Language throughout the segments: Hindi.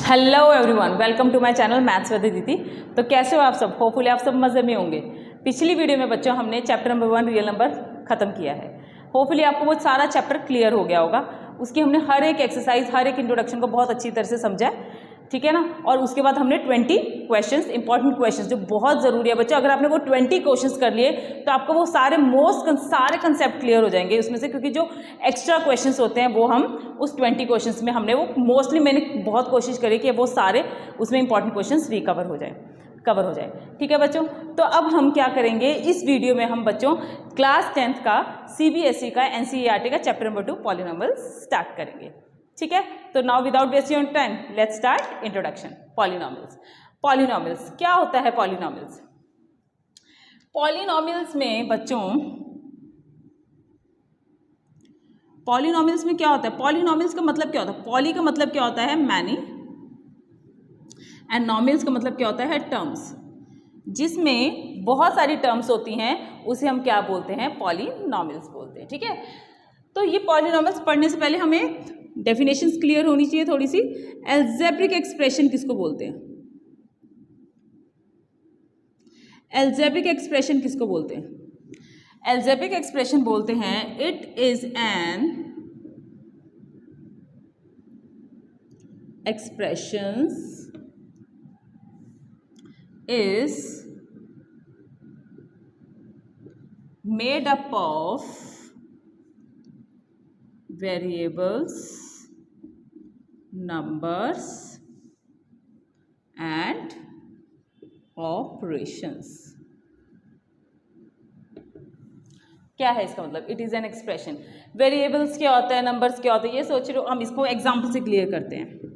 Hello everyone, welcome to my channel maths with दीदी। तो कैसे हो आप सब? होपफुली आप सब मज़े में होंगे। पिछली वीडियो में बच्चों हमने चैप्टर नंबर 1 रियल नंबर खत्म किया है। होपफुली आपको वो सारा चैप्टर क्लियर हो गया होगा। उसकी हमने हर एक एक्सरसाइज, हर एक इंट्रोडक्शन को बहुत अच्छी तरह से समझा है, ठीक है ना। और उसके बाद हमने 20 क्वेश्चंस, इंपॉर्टेंट क्वेश्चंस जो बहुत ज़रूरी है बच्चों, अगर आपने वो 20 क्वेश्चंस कर लिए तो आपको वो सारे सारे कंसेप्ट क्लियर हो जाएंगे उसमें से, क्योंकि जो एक्स्ट्रा क्वेश्चंस होते हैं वो हम उस 20 क्वेश्चंस में हमने वो मोस्टली, मैंने बहुत कोशिश करी कि वो सारे उसमें इंपॉर्टेंट क्वेश्चंस कवर हो जाए, ठीक है बच्चों। तो अब हम क्या करेंगे इस वीडियो में, हम बच्चों क्लास 10th का CBSE का NCERT का चैप्टर नंबर 2 पॉलिनॉमियल्स स्टार्ट करेंगे, ठीक है। तो now without wasting your time let's start introduction. Polynomials क्या होता है? पॉलिनॉमियल्स में बच्चों, पॉलिनॉमियल्स में क्या होता है? पॉलिनॉमियल्स का मतलब क्या होता है? पॉली का मतलब क्या होता है? मैनी, एंड नॉमियल्स का मतलब क्या होता है? टर्म्स। जिसमें बहुत सारी टर्म्स होती हैं उसे हम क्या बोलते हैं? पॉलिनॉमियल्स बोलते हैं, ठीक है। तो ये पॉलिनॉमियल्स पढ़ने से पहले हमें डेफिनेशंस क्लियर होनी चाहिए थोड़ी सी। एल्जेब्रिक एक्सप्रेशन किसको बोलते हैं? एल्जेब्रिक एक्सप्रेशन किसको बोलते हैं? एल्जेब्रिक एक्सप्रेशन बोलते हैं it is an expressions is made up of variables, numbers and operations। क्या है इसका मतलब? It is an expression. Variables क्या होता है, नंबर्स क्या होते हैं, ये सोच रहे हो। हम इसको एग्जाम्पल से क्लियर करते हैं।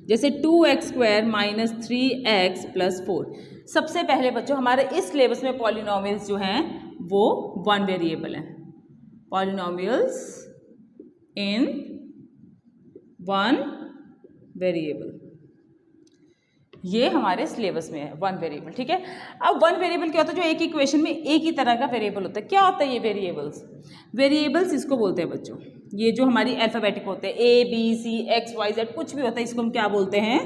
जैसे 2x² माइनस 3x प्लस 4। सबसे पहले बच्चों हमारे इस सिलेबस में पॉलिनॉमियल्स जो हैं वो 1 वेरिएबल हैं। पॉलिनॉमियल्स इन 1 वेरिएबल, ये हमारे सिलेबस में है 1 वेरिएबल, ठीक है। अब 1 वेरिएबल क्या होता है? जो एक इक्वेशन में एक ही तरह का वेरिएबल होता है। क्या होता है ये वेरिएबल्स इसको बोलते हैं बच्चों, ये जो हमारी अल्फाबेटिक होते हैं A B C X Y Z कुछ भी होता है, इसको हम क्या बोलते हैं?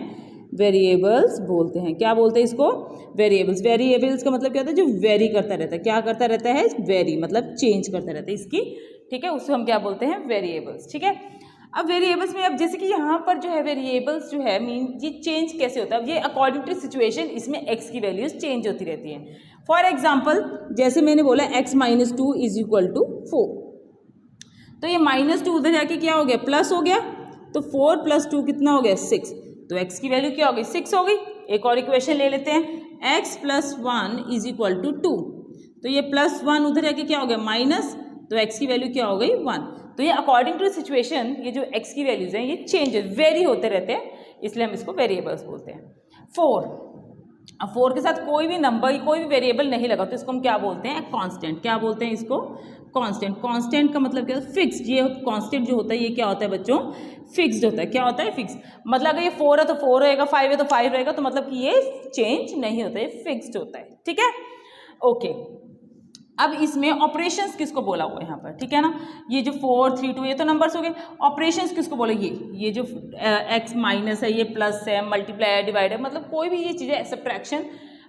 वेरिएबल्स बोलते हैं। क्या बोलते हैं इसको? वेरिएबल्स का मतलब क्या होता है? जो वेरी करता रहता है। क्या करता रहता है? वेरी मतलब चेंज करता रहता है इसकी, ठीक है। उसको हम क्या बोलते हैं? वेरिएबल्स, ठीक है। अब वेरिएबल्स में, अब जैसे कि यहाँ पर जो है वेरिएबल्स जो है मीन ये चेंज कैसे होता है? ये अकॉर्डिंग टू सिचुएशन इसमें x की वैल्यूज चेंज होती रहती हैं। फॉर एग्जांपल जैसे मैंने बोला x minus 2 is equal to 4, तो ये -2 उधर जाके क्या हो गया? प्लस हो गया। तो 4 + 2 कितना हो गया? 6। तो x की वैल्यू क्या हो गई? 6 हो गई। एक और इक्वेशन ले लेते हैं, x + 1 इज इक्वल टू 2। तो ये +1 उधर जाके क्या हो गया? माइनस। तो x की वैल्यू क्या हो गई? 1। तो ये अकॉर्डिंग टू सिचुएशन ये जो x की वैल्यूज हैं ये चेंज वेरी होते रहते हैं, इसलिए हम इसको वेरिएबल्स बोलते हैं। 4, अब 4 के साथ कोई भी नंबर, कोई भी वेरिएबल नहीं लगा तो इसको हम क्या बोलते हैं? कांस्टेंट। क्या बोलते हैं इसको? कांस्टेंट का मतलब क्या है? फिक्स्ड। ये कांस्टेंट जो होता है ये क्या होता है बच्चों? फिक्स्ड होता है। क्या होता है? फिक्स। मतलब अगर ये 4 है तो 4 रहेगा, 5 है तो 5 रहेगा, तो मतलब कि ये चेंज नहीं होता है, फिक्स्ड होता है, ठीक है। ओके, अब इसमें ऑपरेशंस किसको बोला हुआ है यहाँ पर, ठीक है ना। ये जो 4 3 2 ये तो नंबर्स हो गए। ऑपरेशंस किसको बोले? ये जो x माइनस है, ये प्लस है, मल्टीप्लाई है, डिवाइड है, मतलब कोई भी ये चीज़ें, सब्ट्रैक्शन,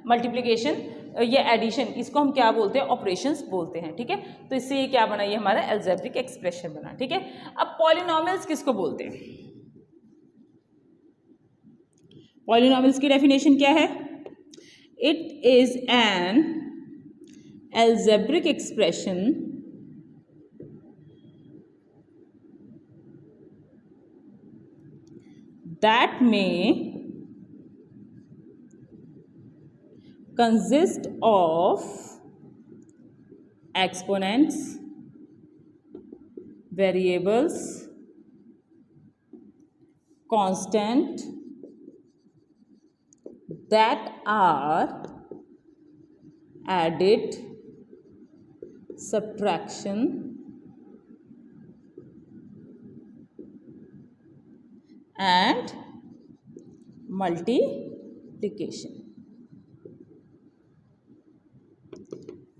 मल्टीप्लिकेशन, ये एडिशन, इसको हम क्या बोलते हैं? ऑपरेशंस बोलते हैं, ठीक है। तो इससे ये क्या बना? ये हमारा एल्जेब्रिक एक्सप्रेशन बना, ठीक है। अब पॉलिनॉमियल्स किसको बोलते हैं? पॉलिनॉमियल्स की डेफिनेशन क्या है? It is an algebraic expression that may consist of exponents, variables, constant that are added, subtraction and multiplication।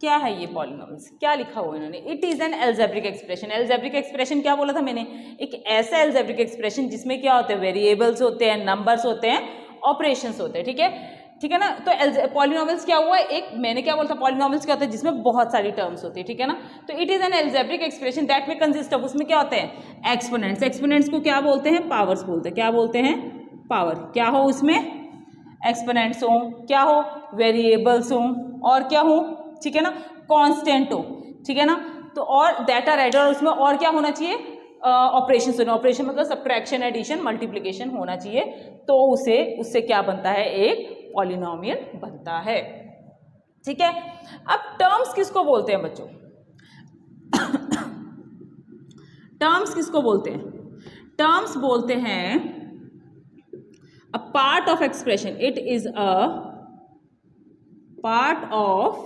क्या है ये पॉलिनोमियल्स, क्या लिखा हुआ है इन्होंने, it is an algebraic expression. Algebraic expression क्या बोला था मैंने, एक ऐसा एल्जेब्रिक एक्सप्रेशन जिसमें क्या होते हैं, वेरिएबल्स होते हैं, नंबर्स होते हैं, ऑपरेशंस होते हैं, ठीक है ना। तो पॉलिनोमियल्स क्या हुआ, एक मैंने क्या बोला था, पॉलिनोमियल्स क्या होते हैं जिसमें बहुत सारी टर्म्स होती है, ठीक है ना। तो it is an algebraic expression that में कंसिस्ट ऑफ, उसमें क्या होते हैं, एक्सपोनेंट्स। एक्सपोनेंट्स को क्या बोलते हैं, पावर्स बोलते हैं। क्या बोलते हैं, पावर। क्या हो उसमें, एक्सपोनेंट्स हो, क्या हो, वेरिएबल्स हो, और क्या हो, ठीक है ना, कांस्टेंट हो, ठीक है ना। तो और दैट आर एडेड, और उसमें और क्या होना चाहिए, ऑपरेशन होना। ऑपरेशन मतलब सब्ट्रैक्शन, एडिशन, मल्टीप्लिकेशन होना चाहिए, तो उससे क्या बनता है, एक पॉलिनोमियल बनता है, ठीक है। अब टर्म्स किसको बोलते हैं बच्चों, टर्म्स किसको बोलते हैं, टर्म्स बोलते हैं a part of expression, it is a part of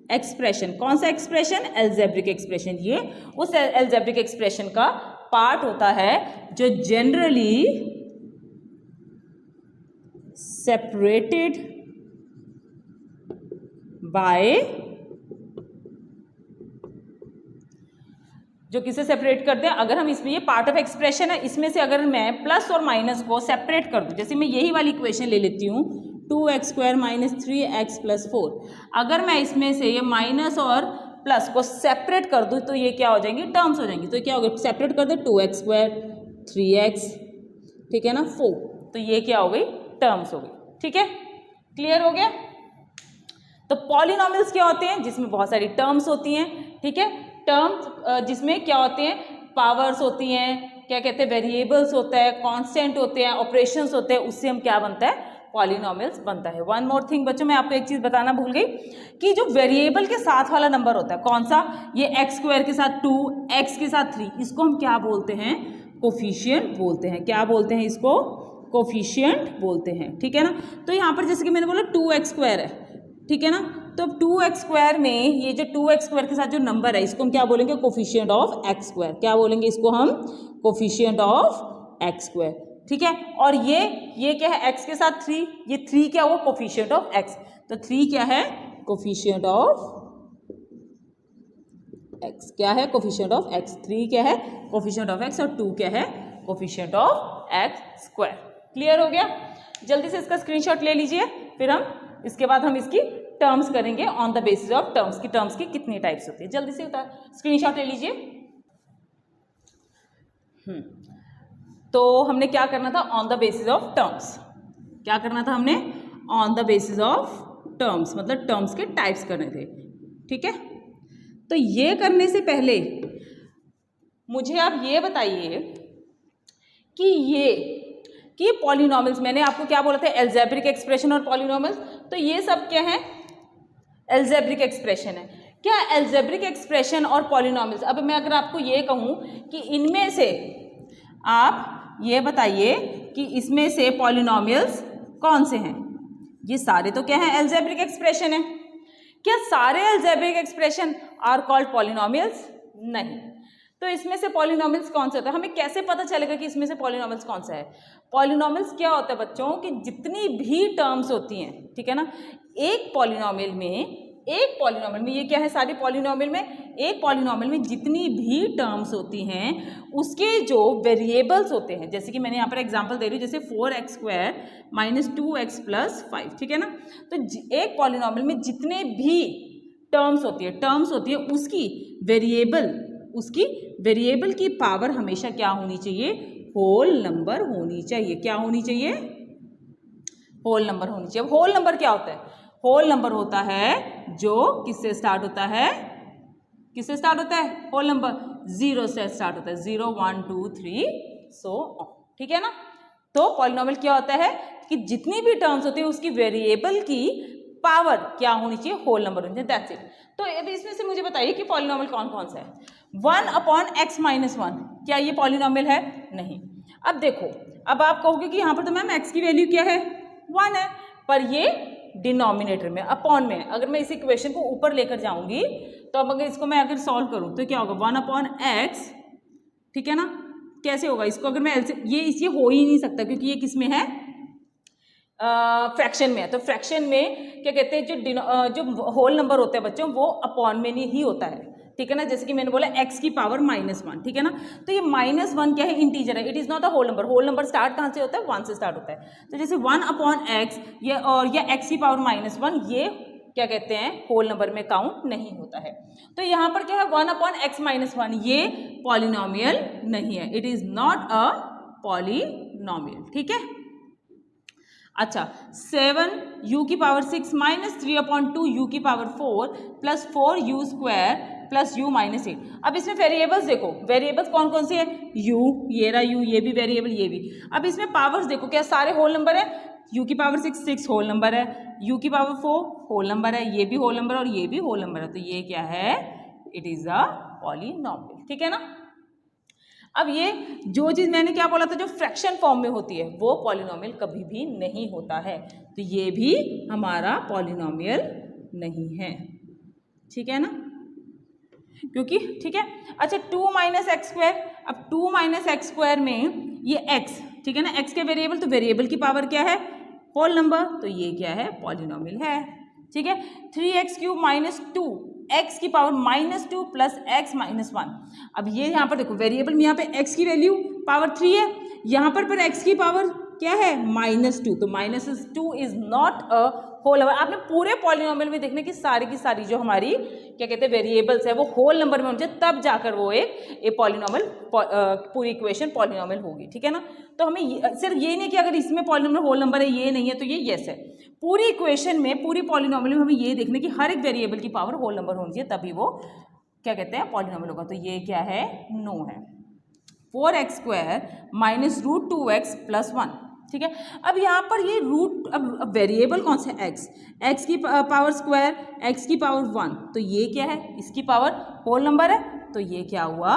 expression। कौन सा एक्सप्रेशन, एल्जेब्रिक एक्सप्रेशन। ये उस एल्जेब्रिक एक्सप्रेशन का पार्ट होता है जो जनरली सेपरेटेड बाय, जो किसे सेपरेट करते हैं, अगर हम इसमें, ये पार्ट ऑफ एक्सप्रेशन है, इसमें से अगर मैं प्लस और माइनस को सेपरेट कर दूं, जैसे मैं यही वाली इक्वेशन ले लेती हूँ 2x² - 3x + 4, अगर मैं इसमें से ये माइनस और प्लस को सेपरेट कर दूं तो ये क्या हो जाएंगी, टर्म्स हो जाएंगी। तो क्या होगा, सेपरेट कर दे 2x², 3x, ठीक है ना, 4, तो ये क्या हो गई, टर्म्स हो गई, ठीक है, क्लियर हो गया। तो पॉलिनोमियल्स क्या होते हैं, जिसमें बहुत सारी टर्म्स होती हैं, ठीक है। टर्म्स जिसमें क्या होते हैं, पावर्स होती हैं, क्या कहते हैं, वेरिएबल्स होता है, कांस्टेंट होते हैं, ऑपरेशंस होते हैं, उससे हम क्या बनता है, पॉलिनोमियल्स बनता है। वन मोर थिंग बच्चों, मैं आपको एक चीज़ बताना भूल गई कि जो वेरिएबल के साथ वाला नंबर होता है, कौन सा, ये x² के साथ 2, x के साथ 3, इसको हम क्या बोलते हैं, कोफिशिएंट बोलते हैं। क्या बोलते हैं इसको, कोफिशिएंट बोलते हैं, ठीक है ना। तो यहाँ पर जैसे कि मैंने बोला 2x² है, ठीक है ना, तो 2x² में ये जो 2x² के साथ जो नंबर है, इसको हम क्या बोलेंगे, कोफिशिएंट ऑफ x²। क्या बोलेंगे इसको हम, कोफिशिएंट ऑफ x², ठीक है। और ये क्या है, x के साथ 3, ये 3 क्या हुआ, कोफिशिएंट ऑफ x, तो 3 क्या है, कोफिशिएंट ऑफ x, क्या है, कोफिशिएंट ऑफ x, 3 क्या है, कोफिशिएंट ऑफ x, और 2 क्या है, कोफिशिएंट ऑफ x²। क्लियर हो गया। जल्दी से इसका स्क्रीनशॉट ले लीजिए, फिर हम इसके बाद हम इसकी टर्म्स करेंगे on the basis of terms की, टर्म्स की कितनी टाइप्स होती है। जल्दी से स्क्रीनशॉट ले लीजिए। तो हमने क्या करना था, on the basis of terms, क्या करना था हमने, on the basis of terms, मतलब टर्म्स के टाइप्स करने थे, ठीक है। तो ये करने से पहले मुझे आप ये बताइए कि पॉलिनोमियल्स, मैंने आपको क्या बोला था, एल्जेब्रिक एक्सप्रेशन और पॉलिनोमियल्स, तो ये सब क्या है, एल्जेब्रिक एक्सप्रेशन है। क्या एल्जेब्रिक एक्सप्रेशन और पॉलिनोमियल्स, अब मैं अगर आपको ये कहूँ कि इनमें से आप ये बताइए कि इसमें से पॉलिनोमियल्स कौन से हैं, ये सारे तो क्या है, एल्जेब्रिक एक्सप्रेशन है। क्या सारे algebraic expression are called polynomials, नहीं। तो इसमें से पॉलिनोमियल्स कौन सा होता है, हमें कैसे पता चलेगा कि इसमें से पॉलिनोमियल्स कौन सा है। पॉलिनोमियल्स क्या होता है बच्चों, कि जितनी भी टर्म्स होती हैं, ठीक है ना, एक पॉलिनोमियल में ये क्या है, सारे पॉलिनोमियल में, एक पॉलिनोमियल में जितनी भी टर्म्स होती हैं उसके जो वेरिएबल्स होते हैं, जैसे कि मैंने यहाँ पर एग्जांपल दे रही हूँ, जैसे 4x² - 2x + 5, ठीक है ना। तो एक पॉलिनोमियल में जितने भी टर्म्स होती है उसकी वेरिएबल की पावर हमेशा क्या होनी चाहिए, होल नंबर होनी चाहिए। क्या होनी चाहिए, होल नंबर होनी चाहिए। होल नंबर क्या होता है, होल नंबर होता है जो किससे स्टार्ट होता है, होल नंबर 0 से स्टार्ट होता है, 0 1 2 3 सो ऑन, ठीक है ना। तो पॉलिनोमियल क्या होता है कि जितनी भी टर्म्स होती है उसकी वेरिएबल की पावर क्या होनी चाहिए, होल नंबर होनी चाहिए, दैट्स इट। तो अब इसमें से मुझे बताइए कि पॉलिनोमियल कौन कौन सा है। 1/x - 1, क्या ये पॉलिनोमियल है, नहीं। अब देखो, अब आप कहोगे कि यहाँ पर तो मैम x की वैल्यू क्या है, 1 है, पर ये डिनोमिनेटर में, अपॉन में, अगर मैं इस इक्वेशन को ऊपर लेकर जाऊंगी तो अब अगर इसको मैं अगर सॉल्व करूँ तो क्या होगा, 1/x, ठीक है ना। कैसे होगा इसको, अगर मैं ये हो ही नहीं सकता क्योंकि ये किस में है, फ्रैक्शन में है, तो फ्रैक्शन में क्या कहते हैं, जो होल नंबर होते हैं बच्चों वो अपॉन में नहीं ही होता है, ठीक है ना। जैसे कि मैंने बोला x की पावर -1, ठीक है ना। तो ये -1 क्या है, इंटीजर है, it is not a whole number. Whole number start कहाँ से होता है, 1 से स्टार्ट होता है। तो जैसे 1/x ये और या x की पावर -1 ये क्या कहते हैं, होल नंबर में काउंट नहीं होता है। तो यहाँ पर क्या है, 1/x -1 ये पॉलिनोमियल नहीं है, it is not a polynomial, ठीक है। अच्छा, 7u की पावर 6 -3/2 u की power 4 plus 4u square plus u -8। अब इसमें वेरिएबल्स देखो, वेरिएबल्स कौन कौन से हैं, u, ये रहा u, ये भी वेरिएबल, ये भी। अब इसमें पावर्स देखो, क्या सारे होल नंबर है, u की पावर 6 होल नंबर है, u की पावर 4 होल नंबर है, ये भी होल नंबर और ये भी होल नंबर है, तो ये क्या है, इट इज़ अ पॉलिनोमियल, ठीक है ना। अब ये जो चीज़ मैंने क्या बोला था, जो फ्रैक्शन फॉर्म में होती है वो पॉलिनोमियल कभी भी नहीं होता है, तो ये भी हमारा पॉलिनोमियल नहीं है, ठीक है ना, क्योंकि ठीक है। अच्छा, 2 - x², अब 2 - x² में ये x, ठीक है ना, x के वेरिएबल, तो वेरिएबल की पावर क्या है, होल नंबर, तो ये क्या है, पॉलिनोमियल है, ठीक है। 3x³ - 2 x की पावर -2 प्लस x -1। अब ये यहाँ पर देखो वेरिएबल में यहाँ पे x की वैल्यू पावर 3 है, यहाँ पर x की पावर क्या है, -2, तो -2 is not a whole number. आपने पूरे पॉलिनोमियल में देखने की सारी जो हमारी क्या कहते हैं वेरिएबल्स है वो होल नंबर में होने चाहिए, तब जाकर वो एक पॉलिनोमियल पूरी इक्वेशन पॉलिनोमियल होगी, ठीक है ना। तो हमें सिर्फ ये नहीं कि अगर इसमें पॉलिनोमियल होल नंबर है ये नहीं है तो ये येस है, पूरी इक्वेशन में पूरी पॉलिनोमियल में हमें ये देखने की हर एक वेरिएबल की पावर होल नंबर होनी चाहिए, तभी वो क्या कहते हैं पॉलिनोमियल होगा। तो ये क्या है, नो है। 4x² -√2x + 1, ठीक है। अब यहाँ पर ये रूट, अब वेरिएबल कौन सा है, x की पावर स्क्वायर, x की पावर 1, तो ये क्या है, इसकी पावर होल नंबर है, तो ये क्या हुआ,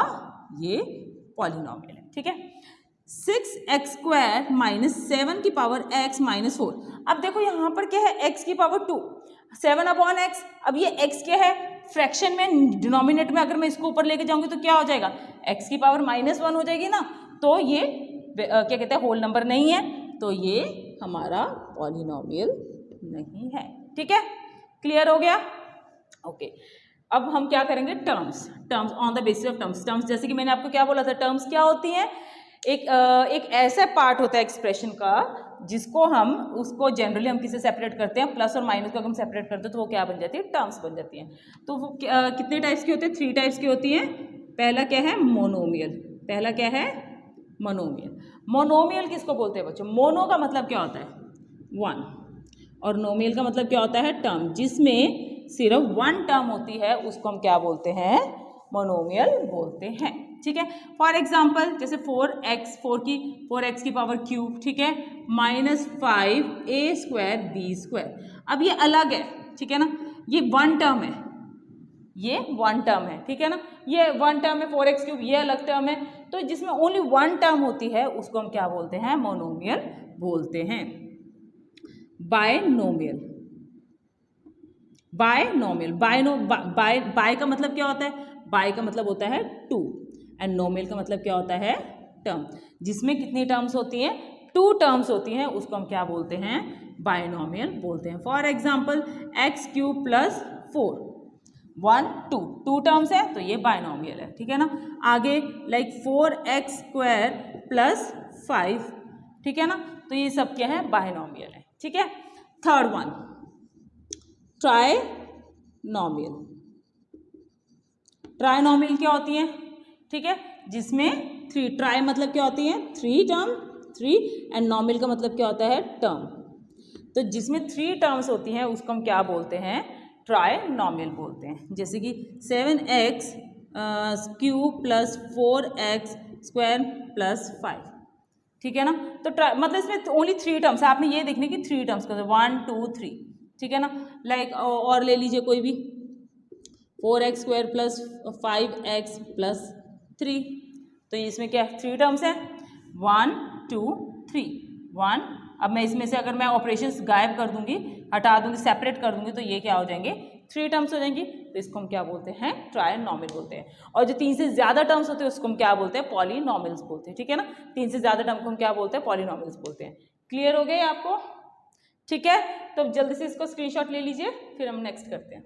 ये पॉलिनोमियल है, ठीक है। 6x² - 7 की पावर x -4। अब देखो यहाँ पर क्या है, x की पावर 2, 7/x। अब ये x क्या है, फ्रैक्शन में डिनोमिनेटर में अगर मैं इसको ऊपर लेके जाऊंगी तो क्या हो जाएगा, x की पावर -1 हो जाएगी ना, तो ये क्या कहते हैं होल नंबर नहीं है, तो ये हमारा पॉलिनोमियल नहीं है, ठीक है। क्लियर हो गया, ओके। अब हम क्या करेंगे, terms on the basis of terms. जैसे कि मैंने आपको क्या बोला था, टर्म्स क्या होती हैं, एक ऐसा पार्ट होता है एक्सप्रेशन का जिसको हम उसको जनरली हम किसे सेपरेट करते हैं, प्लस और माइनस को अगर हम सेपरेट करते हैं तो वो क्या बन जाती है, टर्म्स बन जाती हैं। तो वो कितने टाइप्स की होती है, 3 टाइप्स की होती हैं। पहला क्या है, मोनोमियल। पहला क्या है, मोनोमियल। मोनोमियल किसको बोलते हैं बच्चों, मोनो का मतलब क्या होता है, 1, और नोमियल का मतलब क्या होता है, टर्म, जिसमें सिर्फ 1 टर्म होती है उसको हम क्या बोलते हैं, मोनोमियल बोलते हैं, ठीक है। फॉर एग्जाम्पल जैसे 4x की पावर क्यूब, ठीक है, -5a² b²। अब ये अलग है, ठीक है ना, ये 1 टर्म है, ये 1 टर्म है, ठीक है ना, ये 1 टर्म है, 4x³ ये अलग टर्म है, तो जिसमें ओनली 1 टर्म होती है उसको हम क्या बोलते हैं, मोनोमियल बोलते हैं। बायनोमियल, बाय का मतलब क्या होता है, बाय का मतलब होता है 2, एंड नोमियल का मतलब क्या होता है, टर्म, जिसमें कितनी टर्म्स होती हैं, 2 टर्म्स होती हैं, उसको हम क्या बोलते हैं, बायनोमियल बोलते हैं। फॉर एग्जाम्पल x³ + 4, 1 2 टर्म्स है तो ये बायनोमियल है, ठीक है ना। आगे लाइक 4x² + 5, ठीक है ना, तो ये सब क्या है, बायनोमियल है, ठीक है। Third one, trinomial. ट्राइनोमियल क्या होती है, ठीक है, जिसमें 3, ट्राई मतलब क्या होती है, 3 टर्म, 3, एंड नोमियल का मतलब क्या होता है, टर्म, तो जिसमें 3 टर्म्स होती हैं उसको हम क्या बोलते हैं, ट्राइनोमियल बोलते हैं। जैसे कि 7x³ + 4x² + 5, ठीक है ना, तो मतलब इसमें ओनली 3 टर्म्स है, आपने ये देखने की 3 टर्म्स का 1 2 3, ठीक है ना। लाइक और ले लीजिए कोई भी 4x² + 5x + 3, तो इसमें क्या 3 टर्म्स हैं, 1 2 3 1। अब मैं इसमें से अगर मैं ऑपरेशंस गायब कर दूंगी, हटा दूंगी, सेपरेट कर दूंगी, तो ये क्या हो जाएंगे, 3 टर्म्स हो जाएंगी, तो इसको हम क्या बोलते हैं, ट्राइनोमियल बोलते हैं। और जो 3 से ज़्यादा टर्म्स होते हैं उसको हम क्या बोलते हैं, पॉलिनोमियल्स बोलते हैं, ठीक है ना। 3 से ज़्यादा टर्म को हम क्या बोलते हैं, पॉलिनोमियल्स बोलते हैं। क्लियर हो गए आपको, ठीक है, तो जल्दी से इसको स्क्रीनशॉट ले लीजिए, फिर हम नेक्स्ट करते हैं।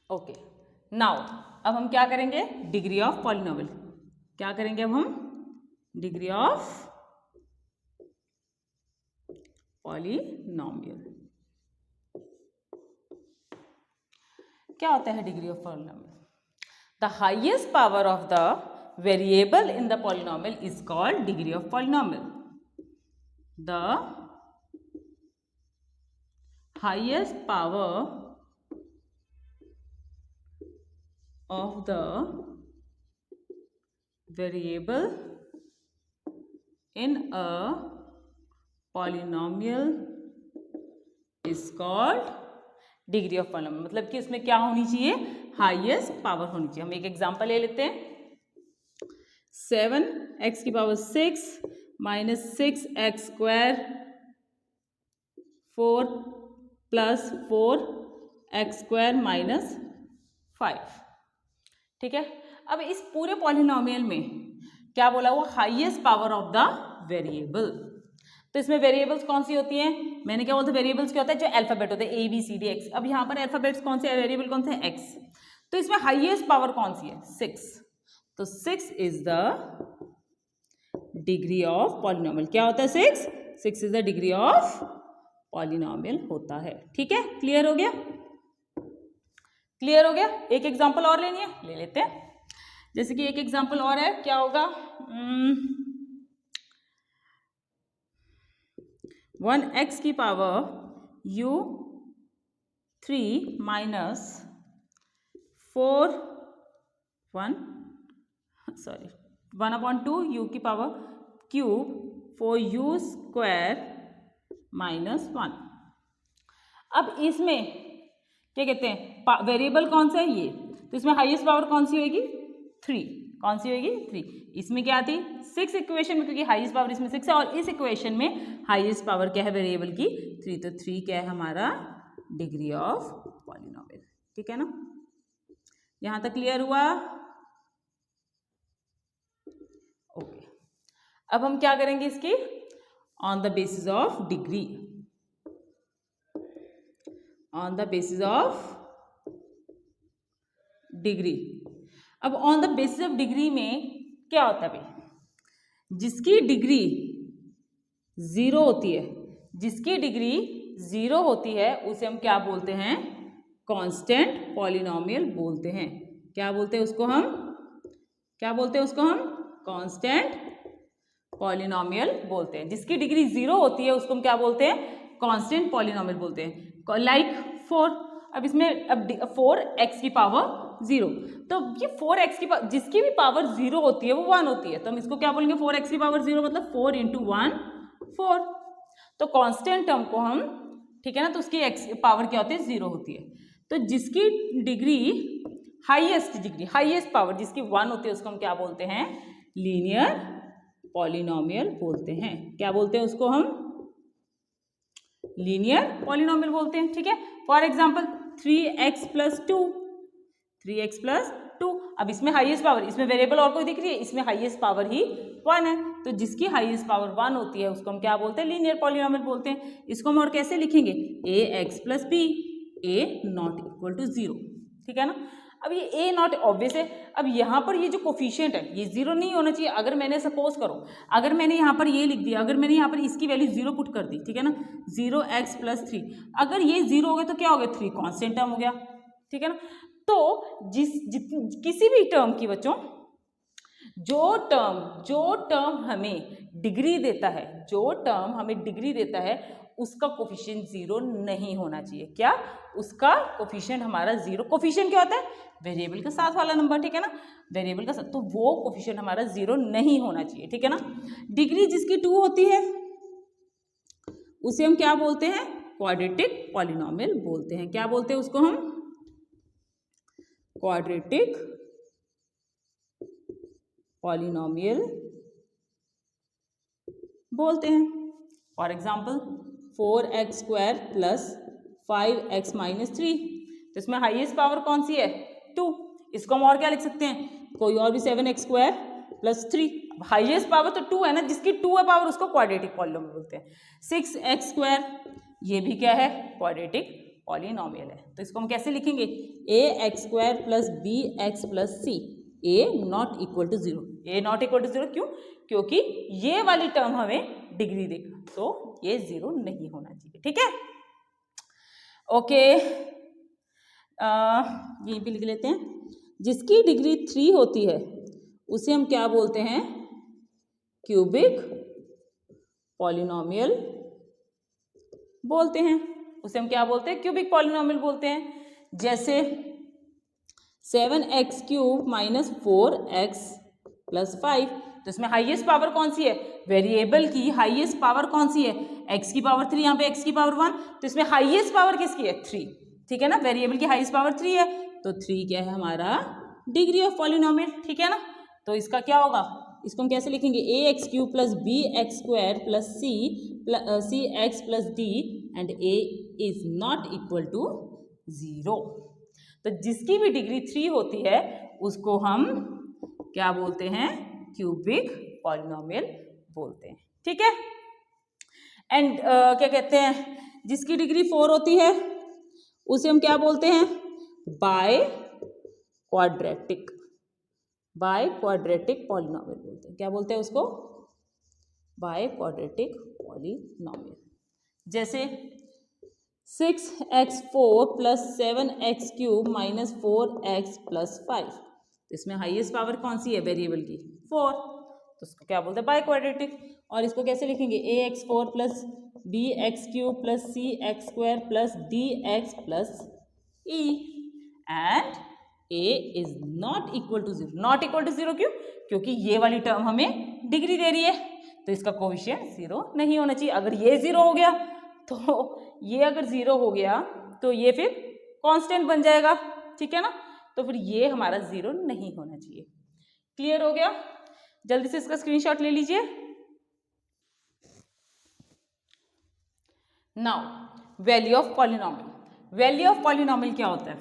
ओके, नाउ अब हम क्या करेंगे, डिग्री ऑफ पॉलिनोमियल। क्या करेंगे अब हम, डिग्री ऑफ पॉलिनोमियल। क्या होता है degree of polynomial? The highest power of the variable in the polynomial is called degree of polynomial. The highest power of the variable in a polynomial is called degree of polynomial। मतलब कि इसमें क्या होनी चाहिए, हाईएस्ट पावर होनी चाहिए। हम एक एग्जांपल ले लेते हैं, 7x की power 6 minus 6x square 4 plus 4x square minus 5। ठीक है, अब इस पूरे पॉलिनोमियल में क्या बोला हुआ, highest power of the variable. तो इसमें वेरिएबल्स कौन सी होती हैं, मैंने क्या बोलता, वेरिएबल्स क्या होता है, जो अल्फाबेट होते हैं ABCD। अब यहाँ पर अल्फाबेट्स कौन से, वेरिएबल कौन से, x। तो इसमें हाईएस्ट पावर कौन सी है, 6। तो 6 is the degree of polynomial. क्या होता है, 6 is the degree of polynomial होता है। ठीक है, क्लियर हो गया, क्लियर हो गया। एक एग्जांपल और लेनी है, ले लेते हैं। जैसे कि एक एग्जांपल और है, क्या होगा, 1x की पावर u3 माइनस 1/2 u की power cube 4u square minus 1। अब इसमें क्या कहते हैं, वेरिएबल कौन सा है, ये। तो इसमें हाईएस्ट पावर कौन सी होगी, 3। कौन सी होगी, 3। इसमें क्या आती, 6 इक्वेशन में, क्योंकि हाईएस्ट पावर इसमें 6 है, और इस इक्वेशन में हाईएस्ट पावर क्या है वेरिएबल की, 3। तो 3 क्या है हमारा डिग्री ऑफ पॉलिनोमियल। ठीक है ना, यहां तक क्लियर हुआ। ओके, अब हम क्या करेंगे इसकी, on the basis of degree, on the basis of degree. अब on the basis of degree में क्या होता है भाई, जिसकी डिग्री 0 होती है, जिसकी डिग्री 0 होती है उसे हम क्या बोलते हैं, कांस्टेंट पॉलिनोमियल बोलते हैं। क्या बोलते हैं उसको हम, क्या बोलते हैं उसको हम, कांस्टेंट पॉलिनोमियल बोलते हैं। जिसकी डिग्री 0 होती है उसको हम क्या बोलते हैं, कांस्टेंट पॉलिनोमियल बोलते हैं। लाइक 4, अब इसमें अब 4x की पावर 0, तो ये 4x की पावर, जिसकी भी पावर 0 होती है वो 1 होती है, तो हम इसको क्या बोलेंगे, 4x की पावर 0 मतलब 4 × 1 4। तो कांस्टेंट टर्म को हम, ठीक है ना, तो उसकी x पावर क्या होती है, 0 होती है। तो जिसकी degree highest degree, highest power जिसकी 1 होती है उसको हम क्या बोलते हैं, लीनियर पॉलिनोमियल बोलते हैं। क्या बोलते हैं उसको हम, लीनियर पॉलिनोमियल बोलते हैं। ठीक है, फॉर एग्जांपल 3x + 2, 3x + 2। अब इसमें हाईएस्ट पावर, इसमें वेरिएबल और कोई दिख रही है, इसमें हाईएस्ट पावर ही 1 है, तो जिसकी हाईएस्ट पावर 1 होती है उसको हम क्या बोलते हैं, लीनियर पॉलिनोमियल बोलते हैं। इसको हम और कैसे लिखेंगे, ax + b, a ≠ 0। ठीक है ना, अब ये a नॉट ऑब्वियस है। अब यहाँ पर ये जो कोफिशिएंट है ये 0 नहीं होना चाहिए। अगर मैंने सपोज करो, अगर मैंने यहाँ पर ये लिख दिया, अगर मैंने यहाँ पर इसकी वैल्यू 0 पुट कर दी, ठीक है ना, 0x + 3, अगर ये 0 हो गया तो क्या हो गया, 3 कांस्टेंट टर्म हो गया। ठीक है ना, तो किसी भी टर्म की बच्चों, जो टर्म हमें डिग्री देता है, जो टर्म हमें डिग्री देता है उसका कोफिशिएंट 0 नहीं होना चाहिए। क्या, उसका कोफिशिएंट हमारा 0, कोफिशिएंट क्या होता है, वेरिएबल के साथ वाला नंबर। ठीक है ना, वेरिएबल का साथ, तो वो कोफिशिएंट हमारा 0 नहीं होना चाहिए। ठीक है ना, डिग्री जिसकी 2 होती है उसे हम क्या बोलते हैं, क्वाड्रेटिक पॉलिनोमियल बोलते हैं। क्या बोलते हैं उसको हम, क्वाड्रेटिक पॉलिनोमियल बोलते हैं। फॉर एग्जाम्पल 4x² + 5x - 3, तो इसमें हाईएस्ट पावर कौन सी है, 2। इसको हम और क्या लिख सकते हैं, कोई और भी 7x² +3। हाईएस्ट पावर तो 2 है ना, जिसकी 2 है पावर उसको क्वाड्रेटिक पॉलिनोमियल बोलते हैं। 6x² ये भी क्या है, क्वाड्रेटिक पॉलिनोमियल है। तो इसको हम कैसे लिखेंगे, ax² + bx + c a not equal to 0। a not equal to 0 क्यों, क्योंकि ये वाली टर्म हमें डिग्री देगा, तो ये 0 नहीं होना चाहिए। ठीक है, ओके, यहीं पे लिख लेते हैं। जिसकी डिग्री 3 होती है उसे हम क्या बोलते हैं, क्यूबिक पॉलिनोमियल बोलते हैं। उसे हम क्या बोलते हैं, क्यूबिक पॉलिनोमियल बोलते हैं। जैसे 7x³ - 4x + 5, तो इसमें हाईएस्ट पावर कौन सी है, वेरिएबल की हाईएस्ट पावर कौन सी है, x की पावर 3, यहाँ पे x की पावर 1, तो इसमें हाईएस्ट पावर किसकी है, 3। ठीक है ना, वेरिएबल की हाईएस्ट पावर 3 है, तो 3 क्या है हमारा डिग्री ऑफ पॉलिनोमियल। ठीक है ना, तो इसका क्या होगा, इसको हम कैसे लिखेंगे, ax³ + bx² + cx + d and a is not equal to 0। तो जिसकी भी डिग्री 3 होती है उसको हम क्या बोलते हैं, क्यूबिक पॉलिनोमियल बोलते हैं। ठीक है, एंड क्या कहते हैं, जिसकी डिग्री 4 होती है उसे हम क्या बोलते हैं, बाय क्वाड्रेटिक पॉलिनोमियल बोलते हैं। क्या बोलते हैं उसको, बाय क्वाड्रेटिक पॉलिनोमियल। जैसे 6x4 + 7x³ - 4x + 5, इसमें हाईएस्ट पावर कौन सी है, वेरिएबल की 4, तो उसको क्या बोलते हैं, बाय क्वाड्रेटिक। और इसको कैसे लिखेंगे, ax4 + bx³ + cx² + dx + e and a is not equal to 0। Not equal to 0 क्यों, क्योंकि ये वाली टर्म हमें डिग्री दे रही है, तो इसका कोएफिशिएंट 0 नहीं होना चाहिए। अगर ये 0 हो गया तो ये अगर 0 हो गया तो ये फिर कांस्टेंट बन जाएगा। ठीक है ना, तो फिर ये हमारा 0 नहीं होना चाहिए। क्लियर हो गया, जल्दी से इसका स्क्रीनशॉट ले लीजिए। Now value of polynomial. Value of polynomial क्या होता है,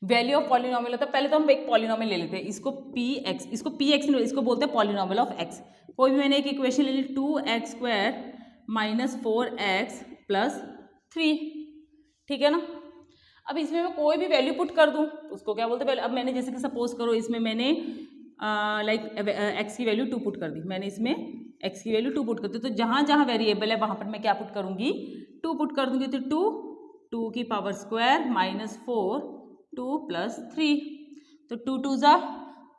वैल्यू ऑफ पॉलिनोमियल होता है, पहले तो हम एक पॉलिनोमियल ले लेते हैं, इसको px, इसको px नहीं, इसको बोलते हैं पॉलिनोमियल ऑफ x। कोई भी मैंने एक इक्वेशन ले ली, 2x² - 4x + 3। ठीक है ना, अब इसमें मैं कोई भी वैल्यू पुट कर दूं उसको क्या बोलते हैं, अब मैंने जैसे कि सपोज करो इसमें मैंने x की वैल्यू 2 पुट कर दी, मैंने इसमें x की वैल्यू 2 पुट कर दी, तो जहाँ जहाँ वेरिएबल है वहाँ पर मैं क्या पुट करूँगी, 2 पुट कर दूंगी। तो 2 की पावर स्क्वायर -4 2 + 3, तो 2 2 ज़ा,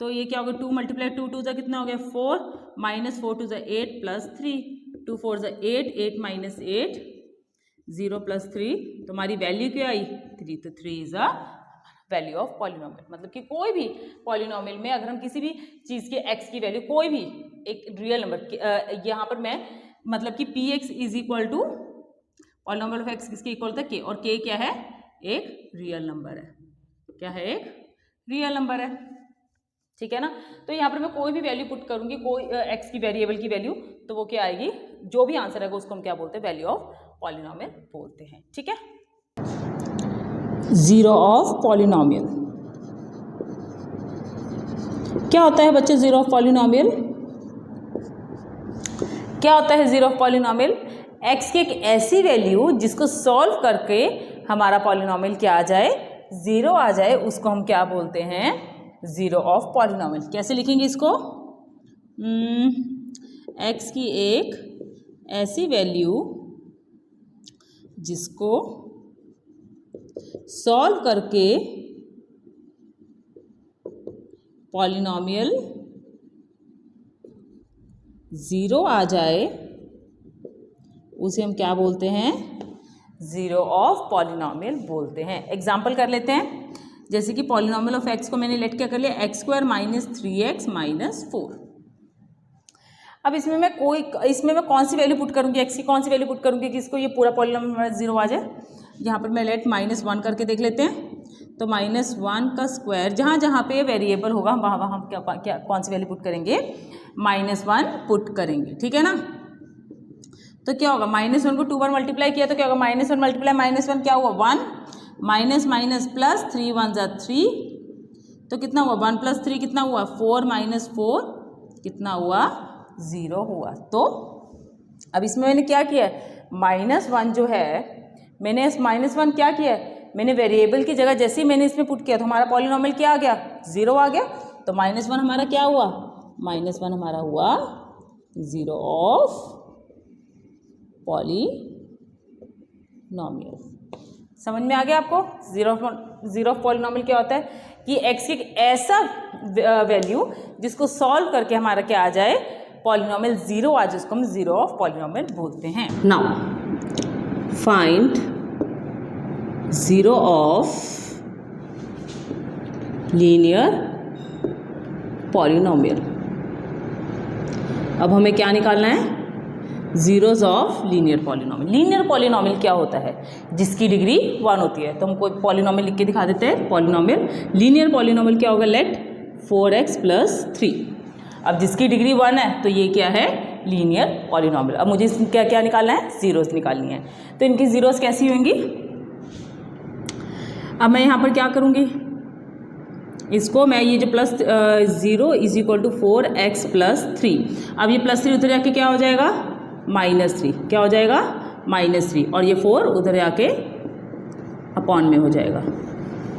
तो ये क्या होगा, 2 × 2 2 ज़ा कितना हो गया 4, -4 2 ज़ा 8 + 3, 2 4 ज़ा 8, 8 - 8 0 + 3, तो हमारी वैल्यू क्या आई 3, तो 3 is a value of polynomial. मतलब कि कोई भी पॉलिनोमियल में अगर हम किसी भी चीज़ के x की वैल्यू, कोई भी एक रियल नंबर, यहाँ पर मैं मतलब कि px is equal to polynomial of x किसके इक्वल होता है, k, और k क्या है, एक रियल नंबर है। क्या है, एक रियल नंबर है। ठीक है ना, तो यहाँ पर मैं कोई भी वैल्यू पुट करूंगी, कोई x की वेरिएबल की वैल्यू, तो वो क्या आएगी, जो भी आंसर आएगा उसको हम क्या बोलते हैं, वैल्यू ऑफ पॉलिनोमियल बोलते हैं। ठीक है, जीरो ऑफ पॉलिनोमियल क्या होता है बच्चे, जीरो ऑफ पॉलिनोमियल क्या होता है, जीरो ऑफ पॉलिनोमियल x की एक ऐसी वैल्यू जिसको सॉल्व करके हमारा पॉलिनोमियल क्या आ जाए, 0 आ जाए, उसको हम क्या बोलते हैं, जीरो ऑफ पॉलिनोमियल। कैसे लिखेंगे इसको, x की एक ऐसी वैल्यू जिसको सॉल्व करके पॉलिनोमियल 0 आ जाए, उसे हम क्या बोलते हैं, जीरो ऑफ पॉलिनोमियल बोलते हैं। एग्जाम्पल कर लेते हैं, जैसे कि पॉलिनोमियल ऑफ x को मैंने लेट क्या कर लिया, x² - 3x - 4। अब इसमें मैं कौन सी वैल्यू पुट करूंगी, x की कौन सी वैल्यू पुट करूंगी कि इसको ये पूरा पॉलिनोमियल 0 आ जाए। यहाँ पर मैं लेट -1 करके देख लेते हैं, तो -1 का स्क्वायर, जहाँ जहाँ पे वेरिएबल होगा वहाँ वहाँ हम क्या कौन सी वैल्यू पुट करेंगे, -1 पुट करेंगे। ठीक है ना, तो क्या होगा, -1 को 2 बार मल्टीप्लाई किया तो क्या होगा, -1 × -1 क्या हुआ 1, माइनस माइनस प्लस, 3 1 ज़ा 3, तो कितना हुआ 1 + 3 कितना हुआ 4 - 4 कितना हुआ 0 हुआ। तो अब इसमें मैंने क्या किया है -1 जो है मैंने इस -1 क्या किया है मैंने वेरिएबल की जगह जैसे ही मैंने इसमें पुट किया तो हमारा पॉलिनॉमियल क्या आ गया 0 आ गया। तो -1 हमारा क्या हुआ -1 हमारा हुआ 0 ऑफ पॉलिनॉमियल। समझ में आ गया आपको जीरो ऑफ पॉलिनॉमियल क्या होता है कि x की ऐसा वैल्यू जिसको सॉल्व करके हमारा क्या आ जाए पॉलिनॉमियल 0 आ जाए उसको हम जीरो ऑफ पॉलिनॉमियल बोलते हैं। Now find zero of linear polynomial. अब हमें क्या निकालना है zeros of linear polynomial. Linear polynomial क्या होता है जिसकी डिग्री 1 होती है। तो हम कोई पॉलिनॉमियल लिख के दिखा देते हैं। पॉलिनॉमियल लीनियर पॉलिनॉमियल क्या होगा लेट 4x + 3। अब जिसकी डिग्री 1 है तो ये क्या है लीनियर पॉलिनॉमियल। अब मुझे इसमें क्या क्या निकालना है जीरोज निकालनी है। तो इनकी जीरोज कैसी होंगी अब मैं यहाँ पर क्या करूँगी इसको मैं ये जो +0 = 4x + 3। अब ये +3 उधर जाके क्या हो जाएगा -3 क्या हो जाएगा -3 और ये 4 उधर जाके अपॉन में हो जाएगा।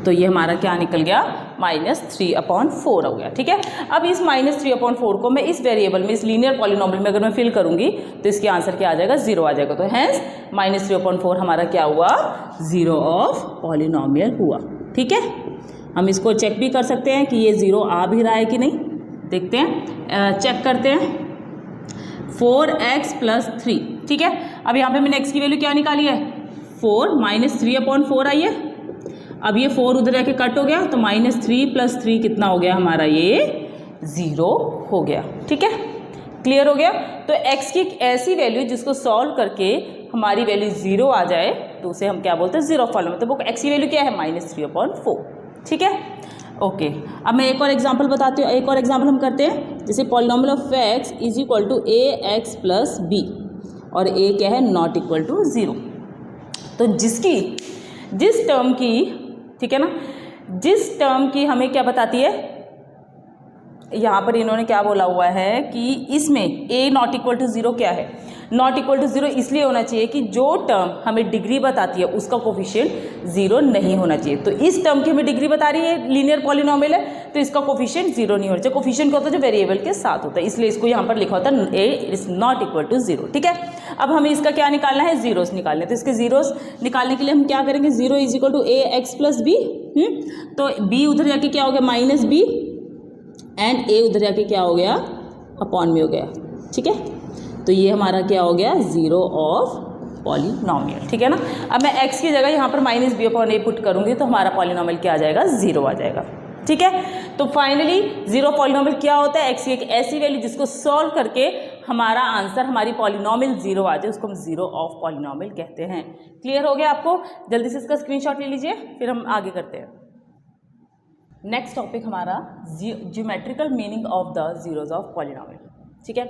तो ये हमारा क्या निकल गया -3/4 हो गया। ठीक है। अब इस -3/4 को मैं इस वेरिएबल में इस लीनियर पॉलिनॉमियल में अगर मैं फिल करूंगी तो इसके आंसर क्या आ जाएगा 0 आ जाएगा। तो हैंस -3/4 हमारा क्या हुआ 0 ऑफ पॉलिनॉमियल हुआ। ठीक है। हम इसको चेक भी कर सकते हैं कि ये 0 आ भी रहा है कि नहीं। देखते हैं चेक करते हैं 4x + 3। ठीक है। अब यहाँ पे मैंने x की वैल्यू क्या निकाली है 4 -3/4 आई है। अब ये 4 उधर जाके कट हो गया तो -3 + 3 कितना हो गया हमारा ये 0 हो गया। ठीक है। क्लियर हो गया। तो x की एक ऐसी वैल्यू जिसको सॉल्व करके हमारी वैल्यू 0 आ जाए तो उसे हम क्या बोलते हैं जीरो ऑफ पॉलिनॉमियल। तो वो x की वैल्यू क्या है -3/4। ठीक है। ओके। अब मैं एक और एग्जांपल बताती हूँ। एक और एग्जांपल हम करते हैं जैसे polynomial of x = ax + b और a क्या है नॉट इक्वल टू 0। तो जिस टर्म की ठीक है ना जिस टर्म की हमें क्या बताती है यहाँ पर इन्होंने क्या बोला हुआ है कि इसमें a नॉट इक्वल टू 0 क्या है नॉट इक्वल टू 0 इसलिए होना चाहिए कि जो टर्म हमें डिग्री बताती है उसका कोफिशिएंट 0 नहीं होना चाहिए। तो इस टर्म की हमें डिग्री बता रही है लीनियर पॉलिनॉमियल है तो इसका कोफिशिएंट 0 नहीं होना चाहिए। कोफिशिएंट क्या होता है जो वेरिएबल के साथ होता है इसलिए इसको यहाँ पर लिखा होता है a is not equal to 0। ठीक है। अब हमें इसका क्या निकालना है जीरोस निकालने। तो इसके जीरोस निकालने के लिए हम क्या करेंगे 0 = ax + b। तो b उधर जाके क्या हो गया -b एंड a उधर जाके क्या हो गया अपॉन में हो गया। ठीक है। तो ये हमारा क्या हो गया 0 ऑफ पॉलिनॉमियल। ठीक है ना। अब मैं x की जगह यहाँ पर -b/a पुट करूँगी तो हमारा पॉलिनॉमियल क्या आ जाएगा 0 आ जाएगा। ठीक है। तो फाइनली जीरो पॉलिनॉमियल क्या होता है x की एक ऐसी वैल्यू जिसको सॉल्व करके हमारा आंसर हमारी पॉलिनॉमियल 0 आ जाए उसको हम जीरो ऑफ पॉलिनॉमियल कहते हैं। क्लियर हो गया आपको। जल्दी से इसका स्क्रीनशॉट ले लीजिए फिर हम आगे करते हैं। नेक्स्ट टॉपिक हमारा geometrical meaning of the zeros of polynomial. ठीक है।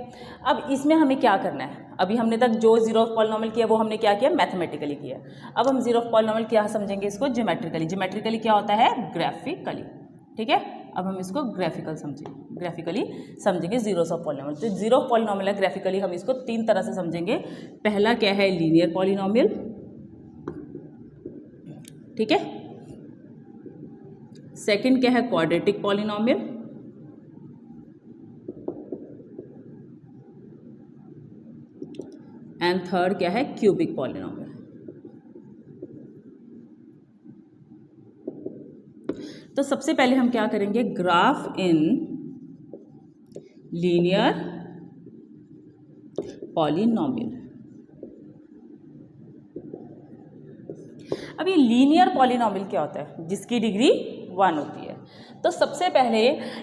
अब इसमें हमें क्या करना है अभी हमने तक जो जीरो ऑफ पॉलिनॉमियल किया वो हमने क्या किया मैथमेटिकली किया। अब हम जीरो ऑफ पॉलिनॉमियल क्या समझेंगे इसको ज्योमेट्रिकली। ज्योमेट्रिकली क्या होता है ग्राफिकली। ठीक है। अब हम इसको ग्राफिकली समझेंगे जीरोस ऑफ पॉलिनॉमियल। तो जीरो ऑफ पॉलिनॉमियल है ग्राफिकली हम इसको 3 तरह से समझेंगे। पहला क्या है लीनियर पॉलिनॉमियल। ठीक है। सेकंड क्या है क्वाड्रेटिक पॉलिनॉमियल। एंड थर्ड क्या है क्यूबिक पॉलिनॉमियल। तो सबसे पहले हम क्या करेंगे ग्राफ इन लीनियर पॉलिनॉमियल। अब ये लीनियर पॉलिनॉमियल क्या होता है जिसकी डिग्री 1 होती है। तो सबसे पहले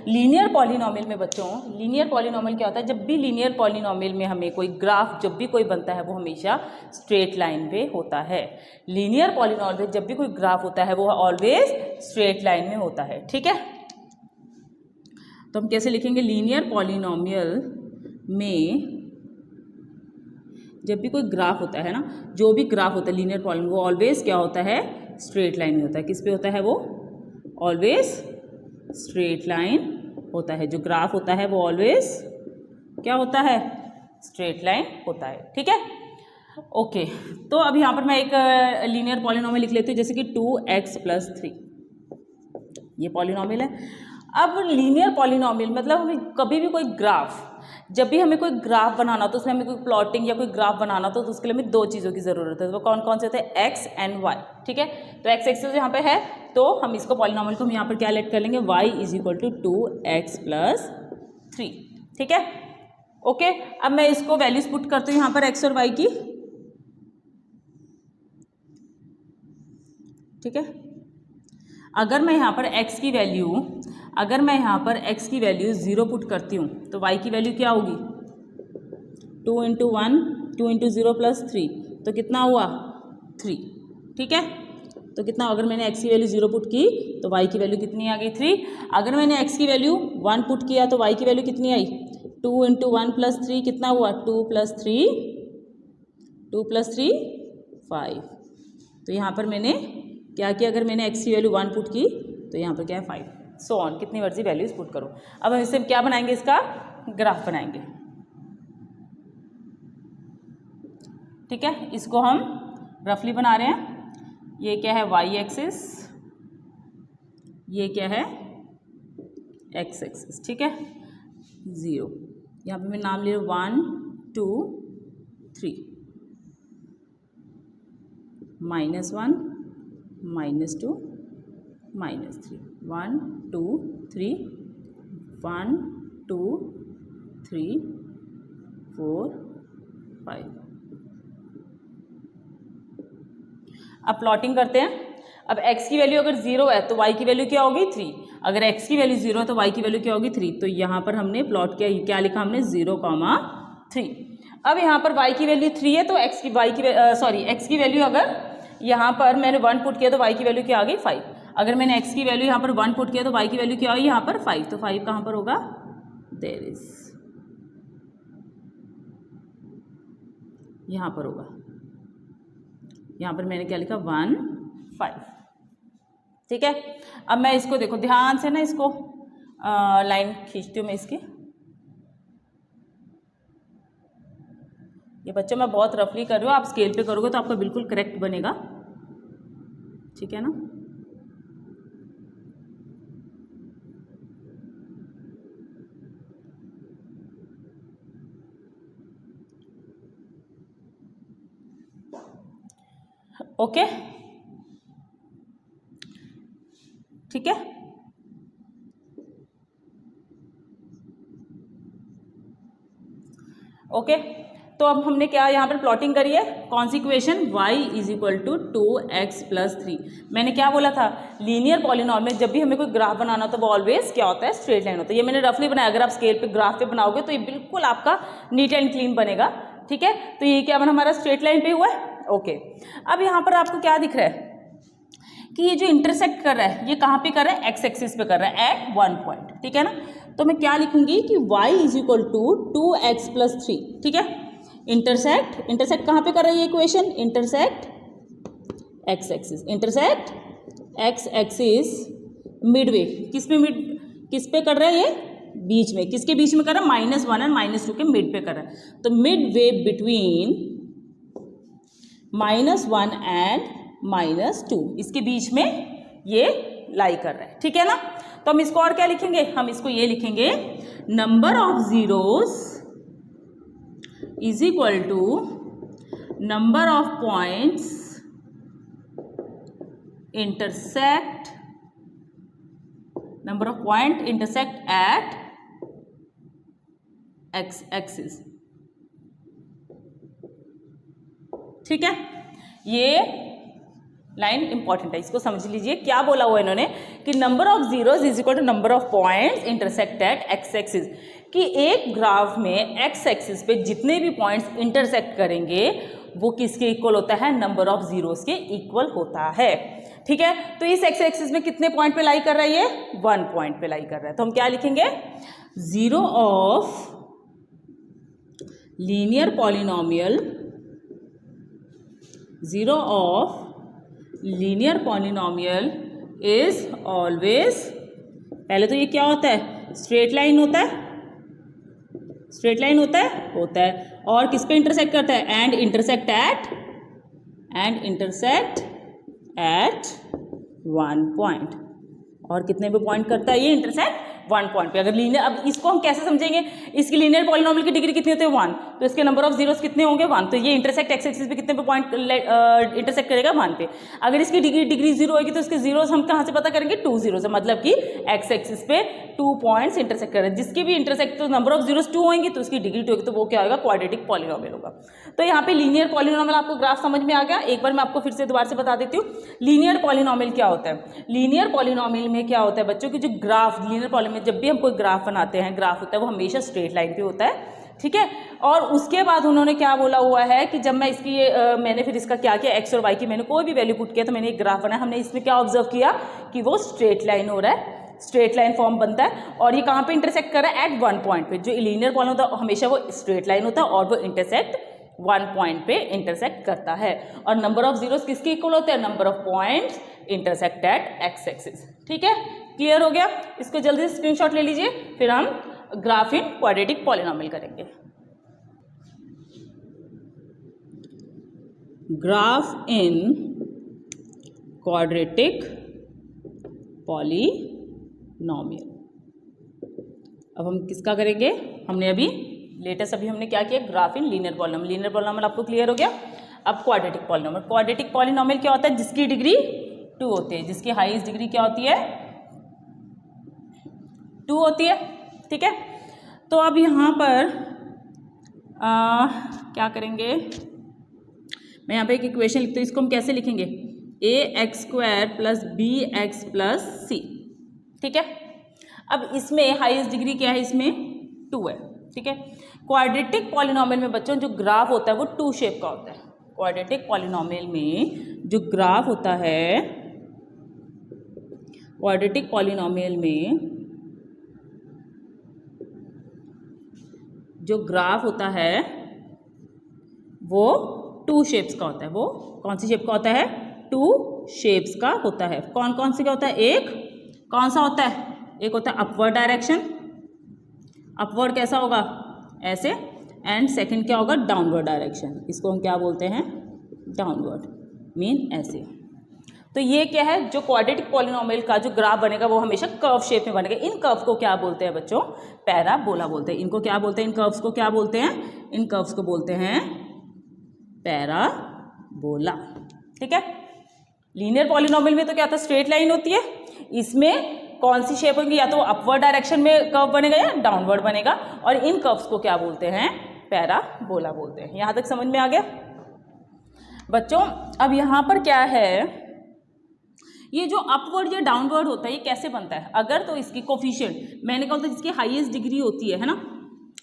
लीनियर पॉलिनॉमियल में बच्चों लीनियर पॉलिनॉमियल क्या होता है जब भी लीनियर पॉलिनॉमियल में हमें कोई ग्राफ जब भी कोई बनता है वो हमेशा स्ट्रेट लाइन पे होता है। लीनियर पॉलिनॉमियल जब भी कोई ग्राफ होता है वो ऑलवेज स्ट्रेट लाइन में होता है। ठीक है। तो हम कैसे लिखेंगे लीनियर पॉलिनॉमियल में जब भी कोई ग्राफ होता है ना जो भी ग्राफ होता है लीनियर पॉलिनॉमियल वो ऑलवेज क्या होता है स्ट्रेट लाइन में होता है। किस पे होता है वो ऑलवेज स्ट्रेट लाइन होता है। जो ग्राफ होता है वो ऑलवेज क्या होता है, स्ट्रेट लाइन होता है। ठीक है, ओके। तो अब यहाँ पर मैं एक लीनियर पॉलिनोमियल लिख लेती हूँ, जैसे कि 2x + 3, ये पॉलिनोमियल है। अब लीनियर पॉलिनोमियल मतलब हमें कभी भी कोई ग्राफ, जब भी हमें कोई ग्राफ बनाना हो तो उसमें हमें कोई प्लॉटिंग या कोई ग्राफ बनाना हो तो उसके लिए हमें दो चीज़ों की ज़रूरत है। तो वो कौन कौन से होते हैं, x एंड y। ठीक है, तो x एक्सिस यहाँ पे है तो हम इसको पॉलिनोमियल को हम यहाँ पर क्या लेट कर लेंगे, y = 2x + 3। ठीक है, ओके। अब मैं इसको वैल्यूज पुट करती हूँ यहाँ पर x और y की। ठीक है, अगर मैं यहाँ पर x की वैल्यू 0 पुट करती हूँ तो y की वैल्यू क्या होगी, 2 × 1 2 × 0 + 3, तो कितना हुआ 3। ठीक है, तो कितना, अगर मैंने x की वैल्यू 0 पुट की तो y की वैल्यू कितनी आ गई, 3। अगर मैंने x की वैल्यू 1 पुट किया तो y की वैल्यू कितनी आई, 2 × 1 + 3 कितना हुआ, 2 + 3 5। तो यहाँ पर मैंने क्या किया, अगर मैंने x की वैल्यू 1 पुट की तो यहाँ पर क्या है 5, सो ऑन, कितनी मर्जी वैल्यूज पुट करो। अब हम इससे क्या बनाएंगे, इसका ग्राफ बनाएंगे। ठीक है, इसको हम रफली बना रहे हैं। ये क्या है, y एक्सिस, ये क्या है, x एक्सिस। ठीक है, 0, यहाँ पे मैं नाम ले रहा हूँ 1 2 3, -1 -2 -3, 1 2 3 1 2 3 4 5। अब प्लॉटिंग करते हैं। अब x की वैल्यू अगर 0 है तो y की वैल्यू क्या होगी, 3। अगर x की वैल्यू 0 है तो y की वैल्यू क्या होगी, 3। तो यहाँ पर हमने प्लॉट किया, क्या लिखा हमने, 0, 3। अब यहाँ पर y की वैल्यू 3 है तो x की वैल्यू अगर यहाँ पर मैंने 1 पुट किया तो y की वैल्यू क्या आ गई, 5। अगर मैंने x की वैल्यू यहाँ पर 1 पुट किया तो y की वैल्यू क्या आई यहाँ पर 5। तो 5 कहाँ पर होगा, देयर इज, यहाँ पर होगा। यहाँ पर मैंने क्या लिखा, 1 5। ठीक है, अब मैं इसको देखो ध्यान से ना, इसको लाइन खींचती हूँ मैं इसकी। ये बच्चों मैं बहुत रफली कर रही हूँ, आप स्केल पे करोगे तो आपका बिल्कुल करेक्ट बनेगा। ठीक है ना, ओके। ठीक है, ओके। तो अब हमने क्या यहाँ पर प्लॉटिंग करी है, कौन सी इक्वेशन, y = 2x + 3। मैंने क्या बोला था, लीनियर पॉलिनॉमियल में जब भी हमें कोई ग्राफ बनाना तो वो ऑलवेज क्या होता है, स्ट्रेट लाइन होता है। ये मैंने रफली बनाया, अगर आप स्केल पे ग्राफ पे बनाओगे तो ये बिल्कुल आपका नीट एंड क्लीन बनेगा। ठीक है, तो ये क्या बना, हमारा स्ट्रेट लाइन पे हुआ है। ओके, अब यहाँ पर आपको क्या दिख रहा है कि ये जो इंटरसेक्ट कर रहा है ये कहाँ पे कर रहा है, एक्स एक्सिस पे कर रहा है एट 1 पॉइंट। ठीक है ना, तो मैं क्या लिखूंगी कि y = 2x + 3। ठीक है, इंटरसेक्ट कहाँ पे कर रहा है ये equation, intersect x axis Midway, किस पे कर रहा है, ये बीच में, किसके बीच में कर रहा है, -1 और -2 के मिड पे कर रहा है। तो मिडवे बिटवीन -1 एंड -2, इसके बीच में ये लाई कर रहा है। ठीक है ना, तो हम इसको और क्या लिखेंगे, हम इसको ये लिखेंगे, number of zeros = number of points intersect at x axis. ठीक है, ये लाइन इंपॉर्टेंट है, इसको समझ लीजिए। क्या बोला हुआ इन्होंने कि number of zeros = number of points intersect at x axis, कि एक ग्राफ में एक्स एक्सिस पे जितने भी पॉइंट्स इंटरसेक्ट करेंगे वो किसके इक्वल होता है, नंबर ऑफ जीरोस के इक्वल होता है। ठीक है, तो इस एक्स एक्सिस में कितने पॉइंट पे लाई कर रहा है, ये 1 पॉइंट पे लाई कर रहा है। तो हम क्या लिखेंगे, zero of linear polynomial is always पहले तो ये क्या होता है, स्ट्रेट लाइन होता है, स्ट्रेट लाइन होता है और किस पे इंटरसेक्ट करता है, एंड इंटरसेक्ट एट 1 पॉइंट। और कितने पे पॉइंट करता है ये, इंटरसेक्ट 1 पॉइंट पे। अगर लीनियर, अब इसको हम कैसे समझेंगे, इसकी लीनियर पॉलिनोमियल की डिग्री कितनी होती है 1, तो इसके नंबर ऑफ जीरोस कितने होंगे 1, तो ये इंटरसेक्ट एक्स एक्सिस पे कितने पे पॉइंट इंटरसेक्ट करेगा 1 पे। अगर इसकी डिग्री 0 होगी तो इसके जीरोस हम कहाँ से पता करेंगे, 2 जीरो से, मतलब कि एक्स एक्सिस पे 2 पॉइंट्स इंटरसेक्ट कर रहे हैं, जिसकी भी इंटरसेक्ट तो नंबर ऑफ जीरोस 2 होंगी तो उसकी डिग्री 2 होगी, तो वो क्या होगा, क्वाड्रेटिक पॉलिनोमियल होगा। तो यहाँ पे लीनियर पॉलिनोमियल आपको ग्राफ समझ में आ गया। एक बार मैं आपको फिर से दोबारा से बता देती हूँ लीनियर पॉलिनोमियल क्या होता है। लीनियर पॉलिनोमियल में क्या होता है बच्चों की, जो ग्राफ, लीनियर पॉलिनोमियल जब भी हम कोई ग्राफ बनाते हैं, ग्राफ होता है वो हमेशा स्ट्रेट लाइन पे होता है, ठीक है। और उसके बाद उन्होंने क्या बोला हुआ है कि जब मैं इसकी मैंने फिर इसका क्या किया, एक्स और वाई की मैंने कोई भी वैल्यू पुट किया तो मैंने एक ग्राफ बनाया, हमने इसमें क्या ऑब्जर्व किया कि वो स्ट्रेट लाइन हो रहा है, स्ट्रेट लाइन फॉर्म बनता है, और ये कहाँ पे इंटरसेक्ट कर रहा है, एट 1 पॉइंट पे। जो लीनियर पॉलिनोमियल होता है हमेशा वो स्ट्रेट लाइन होता है और वो इंटरसेक्ट 1 पॉइंट पे इंटरसेक्ट करता है। और नंबर ऑफ जीरोस किसके इक्वल होते हैं, number of points intersect at x axis, ठीक है। क्लियर हो गया, इसको जल्दी से स्क्रीनशॉट ले लीजिए, फिर हम ग्राफ इन क्वाड्रेटिक पॉलिनोमियल करेंगे। ग्राफ इन क्वाड्रेटिक पॉलिनोमियल। अब हम किसका करेंगे, हमने अभी लेटेस्ट अभी हमने क्या किया, graph in linear polynomial. Linear polynomial आपको क्लियर हो गया। अब क्वाड्रेटिक पॉलिनोमियल। क्वाड्रेटिक पॉलिनोमियल क्या होता है, जिसकी डिग्री 2 होती है, जिसकी हाईएस्ट डिग्री क्या होती है, 2 होती है, ठीक है। तो अब यहाँ पर क्या करेंगे, मैं यहाँ पे एक इक्वेशन लिखती हूँ, इसको हम कैसे लिखेंगे, ax² + bx + c, ठीक है। अब इसमें हाईएस्ट डिग्री क्या है, इसमें 2 है, ठीक है। क्वाड्रेटिक पॉलिनोमियल में बच्चों जो ग्राफ होता है वो 2 शेप का होता है। क्वाड्रेटिक पॉलिनोमियल में जो ग्राफ होता है, क्वाड्रेटिक पॉलिनोमियल में जो ग्राफ होता है वो 2 शेप्स का होता है। वो कौन सी शेप का होता है, 2 शेप्स का होता है। कौन कौन सी का होता है, एक कौन सा होता है, एक होता है अपवर्ड डायरेक्शन, अपवर्ड कैसा होगा, ऐसे, एंड सेकंड क्या होगा, डाउनवर्ड डायरेक्शन, इसको हम क्या बोलते हैं, डाउनवर्ड, मीन ऐसे। तो ये क्या है, जो क्वाड्रेटिक पॉलिनोमियल का जो ग्राफ बनेगा वो हमेशा कर्व शेप में बनेगा। इन कर्व को क्या बोलते हैं बच्चों, पैराबोला बोलते हैं। इनको क्या बोलते हैं, इन कर्व्स को क्या बोलते हैं, इन कर्व्स को बोलते हैं पैराबोला, ठीक है। लीनियर पॉलिनोमियल में तो क्या था, स्ट्रेट लाइन होती है, इसमें कौन सी शेप होगी, या तो अपवर्ड डायरेक्शन में कर्व बनेगा या डाउनवर्ड बनेगा, और इन कर्व्स को क्या बोलते हैं, पैराबोला बोलते हैं। यहाँ तक समझ में आ गया बच्चों। अब यहाँ पर क्या है, ये जो अपवर्ड या डाउनवर्ड होता है ये कैसे बनता है, अगर तो इसकी कोफिशिएंट, मैंने कहा था जिसकी हाईएस्ट डिग्री होती है ना,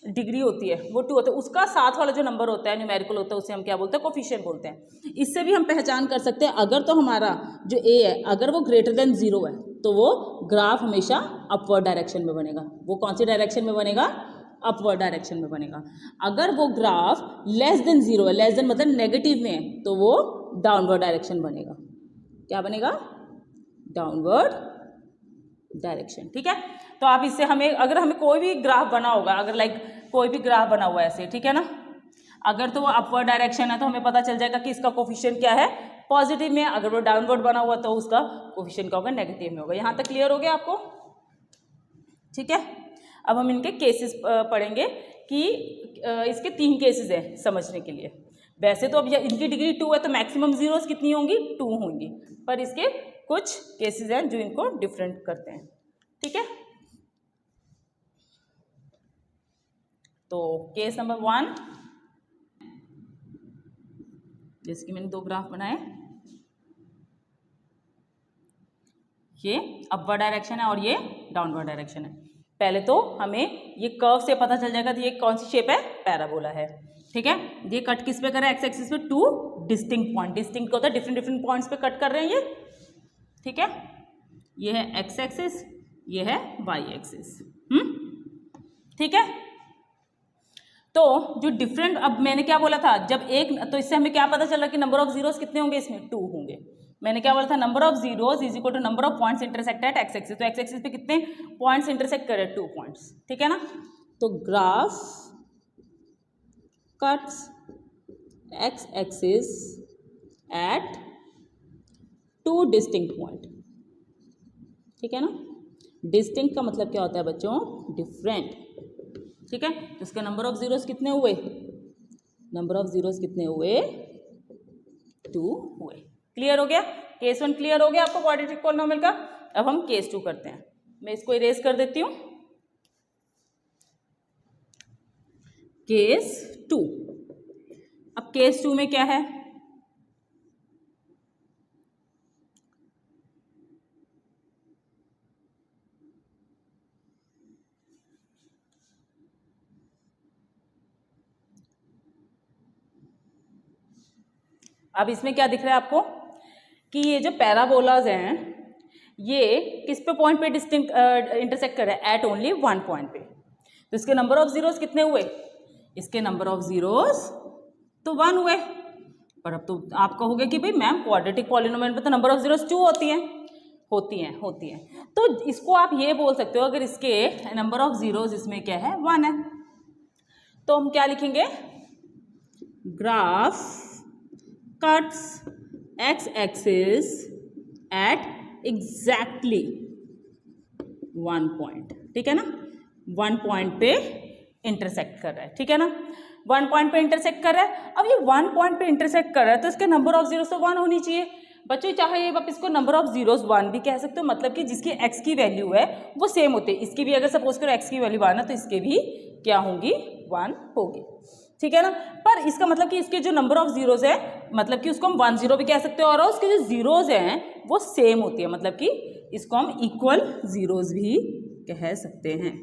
डिग्री होती है वो 2 होता है, उसका साथ वाला जो नंबर होता है, न्यूमेरिकल होता है, उसे हम क्या बोलते हैं, कोफिशिएंट बोलते हैं। इससे भी हम पहचान कर सकते हैं, अगर तो हमारा जो ए है अगर वो ग्रेटर देन 0 है तो वो ग्राफ हमेशा अपवर्ड डायरेक्शन में बनेगा। वो कौन सी डायरेक्शन में बनेगा, अपवर्ड डायरेक्शन में बनेगा। अगर वो ग्राफ लेस देन 0 है, लेस देन मतलब नेगेटिव में है, तो वो डाउनवर्ड डायरेक्शन बनेगा। क्या बनेगा, डाउनवर्ड डायरेक्शन, ठीक है। तो आप इससे हमें, अगर हमें कोई भी ग्राफ बना होगा, अगर लाइक कोई भी ग्राफ बना हुआ है ऐसे, ठीक है ना, अगर तो वो अपवर्ड डायरेक्शन है तो हमें पता चल जाएगा कि इसका कोफिशिएंट क्या है, पॉजिटिव में। अगर वो डाउनवर्ड बना हुआ तो उसका कोफिशिएंट क्या होगा, नेगेटिव में होगा। यहाँ तक क्लियर हो गया आपको, ठीक है। अब हम इनके केसेस पढ़ेंगे कि इसके 3 केसेस हैं समझने के लिए। वैसे तो अब इनकी डिग्री 2 है तो मैक्सिमम जीरोस कितनी होंगी, 2 होंगी, पर इसके कुछ केसेस हैं जो इनको डिफरेंट करते हैं, ठीक है। तो केस नंबर 1, जैसे कि मैंने 2 ग्राफ बनाए, ये अपवर्ड डायरेक्शन है और ये डाउनवर्ड डायरेक्शन है। पहले तो हमें ये कर्व से पता चल जाएगा कि ये कौन सी शेप है, पैराबोला है, ठीक है। ये कट किस पे कर रहा है, एक्स एक्सिस पे 2 डिस्टिंक्ट पॉइंट, डिस्टिंक्ट होता है डिफरेंट डिफरेंट पॉइंट्स पे कट कर रहे हैं ये, ठीक है। ये है एक्स एक्सिस, ये है वाई एक्सिस, ठीक है। तो जो डिफरेंट, अब मैंने क्या बोला था, जब एक, तो इससे हमें क्या पता चल रहा है कि नंबर ऑफ जीरोस कितने होंगे, इसमें 2 होंगे। मैंने क्या बोला था, number of zeros is equal to number of points intersect at x axis. तो एक्स एक्सिस पे कितने पॉइंट्स इंटरसेक्ट करे, 2 पॉइंट्स, ठीक है ना। तो graph cuts x axis eight 2 distinct point, ठीक है ना। डिस्टिंक्ट का मतलब क्या होता है बच्चों, डिफरेंट, ठीक है। तो इसका नंबर ऑफ जीरोस कितने हुए, नंबर ऑफ जीरोस कितने हुए, 2 हुए। क्लियर हो गया, केस 1 क्लियर हो गया आपको क्वाड्रेटिक पॉलिनोमियल का। अब हम केस 2 करते हैं। मैं इसको इरेज कर देती हूँ। केस 2, अब केस 2 में क्या है, अब इसमें क्या दिख रहा है आपको कि ये जो पैराबोलाज हैं ये किस पे पॉइंट पे डिस्टिंक्ट इंटरसेक्ट कर रहे हैं, एट ओनली 1 पॉइंट पे। तो इसके नंबर ऑफ जीरोस कितने हुए, इसके नंबर ऑफ जीरोस तो 1 हुए। पर अब तो आप कहोगे कि भाई मैम क्वाड्रेटिक पॉलिनोमियल में तो नंबर ऑफ जीरोस 2 होती हैं। तो इसको आप ये बोल सकते हो, अगर इसके नंबर ऑफ जीरोस इसमें क्या है, 1 है, तो हम क्या लिखेंगे, graph cuts x axis at exactly 1 point, ठीक है ना। 1 पॉइंट पे इंटरसेक्ट कर रहा है, ठीक है ना। 1 पॉइंट पे इंटरसेक्ट कर रहा है। अब ये 1 पॉइंट पे इंटरसेक्ट कर रहा है तो इसके नंबर ऑफ जीरोस तो 1 होनी चाहिए बच्चों। चाहे ये आप इसको नंबर ऑफ जीरोस 1 भी कह सकते हो, मतलब कि जिसकी x की वैल्यू है वो सेम होते हैं। इसकी भी अगर सपोज करो x की वैल्यू 1 है तो इसके भी क्या होंगी, 1 होगी, ठीक है ना। पर इसका मतलब कि इसके जो नंबर ऑफ जीरोस है, मतलब कि उसको हम 1 0 भी कह सकते हो, और उसके जो जीरोस हैं वो सेम होती है, मतलब कि इसको हम इक्वल जीरोस भी कह सकते हैं,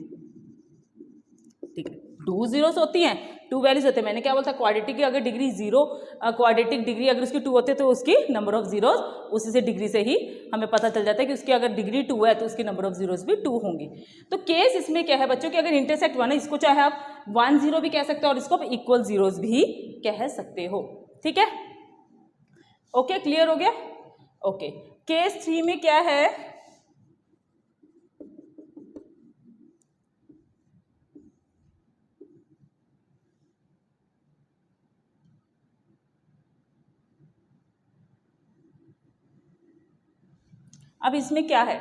ठीक है। 2 जीरोस होती हैं, 2 वैल्यूज होते हैं। मैंने क्या बोला था, क्वाड्रेटिक की अगर डिग्री 0, क्वाड्रेटिक डिग्री अगर उसकी 2 होते तो उसकी नंबर ऑफ जीरोस उसी से डिग्री से ही हमें पता चल जाता है कि उसकी अगर डिग्री 2 है तो उसकी नंबर ऑफ जीरोस भी 2 होंगी। तो केस इसमें क्या है बच्चों कि अगर इंटरसेक्ट 1 है, इसको चाहे आप 1 0 भी कह सकते हो और इसको आप इक्वल जीरोस भी कह सकते हो, ठीक है। ओके, क्लियर हो गया। ओके, केस 3 में क्या है, अब इसमें क्या है,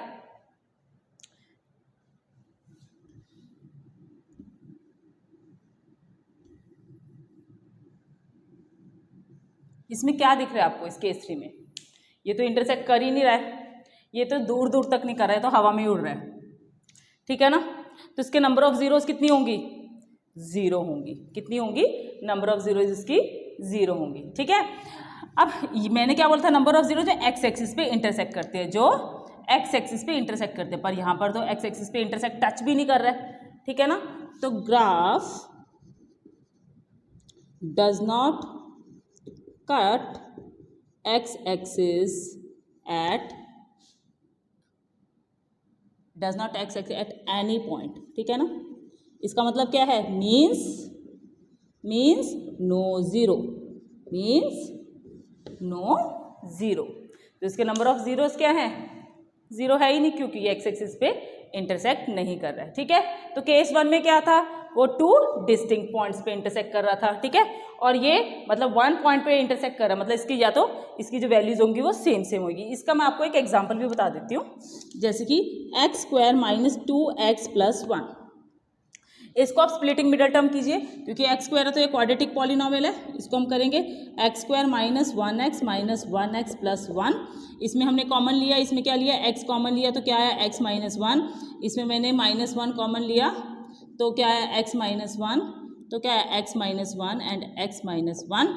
इसमें क्या दिख रहा है आपको इस केस 3 में, ये तो इंटरसेक्ट कर ही नहीं रहा है, ये तो दूर दूर तक नहीं कर रहा है, तो हवा में ही उड़ रहा है, ठीक है ना। तो इसके नंबर ऑफ जीरोस कितनी होंगी, 0 होंगी। कितनी होंगी, नंबर ऑफ जीरोस इसकी 0 होंगी, ठीक है। अब मैंने क्या बोला था, नंबर ऑफ जीरो जो एक्स एक्सिस पे इंटरसेक्ट करते हैं, जो एक्स एक्सिस पे इंटरसेक्ट करते हैं, पर यहाँ पर तो एक्स एक्सिस पे इंटरसेक्ट टच भी नहीं कर रहा है, ठीक है ना। तो graph does not cut x axis at does not x axis at any point, ठीक है ना। इसका मतलब क्या है, means no zero, means no zero. तो इसके नंबर ऑफ जीरोस क्या है, 0 है ही नहीं, क्योंकि ये एक्स एक्सिस पे इंटरसेक्ट नहीं कर रहा है, ठीक है। तो केस 1 में क्या था, वो 2 डिस्टिंक्ट पॉइंट्स पे इंटरसेक्ट कर रहा था, ठीक है। और ये मतलब 1 पॉइंट पे इंटरसेक्ट कर रहा है, मतलब इसकी या तो इसकी जो वैल्यूज होंगी वो सेम होगी। इसका मैं आपको एक एग्जांपल भी बता देती हूँ, जैसे कि x² - 2x + 1। इसको आप स्प्लिटिंग मिडल टर्म कीजिए, क्योंकि x² है तो ये क्वाड्रेटिक पॉलिनोमियल है। इसको हम करेंगे x² - 1x - 1x + 1। इसमें हमने कॉमन लिया, इसमें क्या लिया, x कॉमन लिया तो क्या है x - 1। इसमें मैंने -1 कॉमन लिया तो क्या है x - 1, तो क्या है x - 1 एंड x - 1।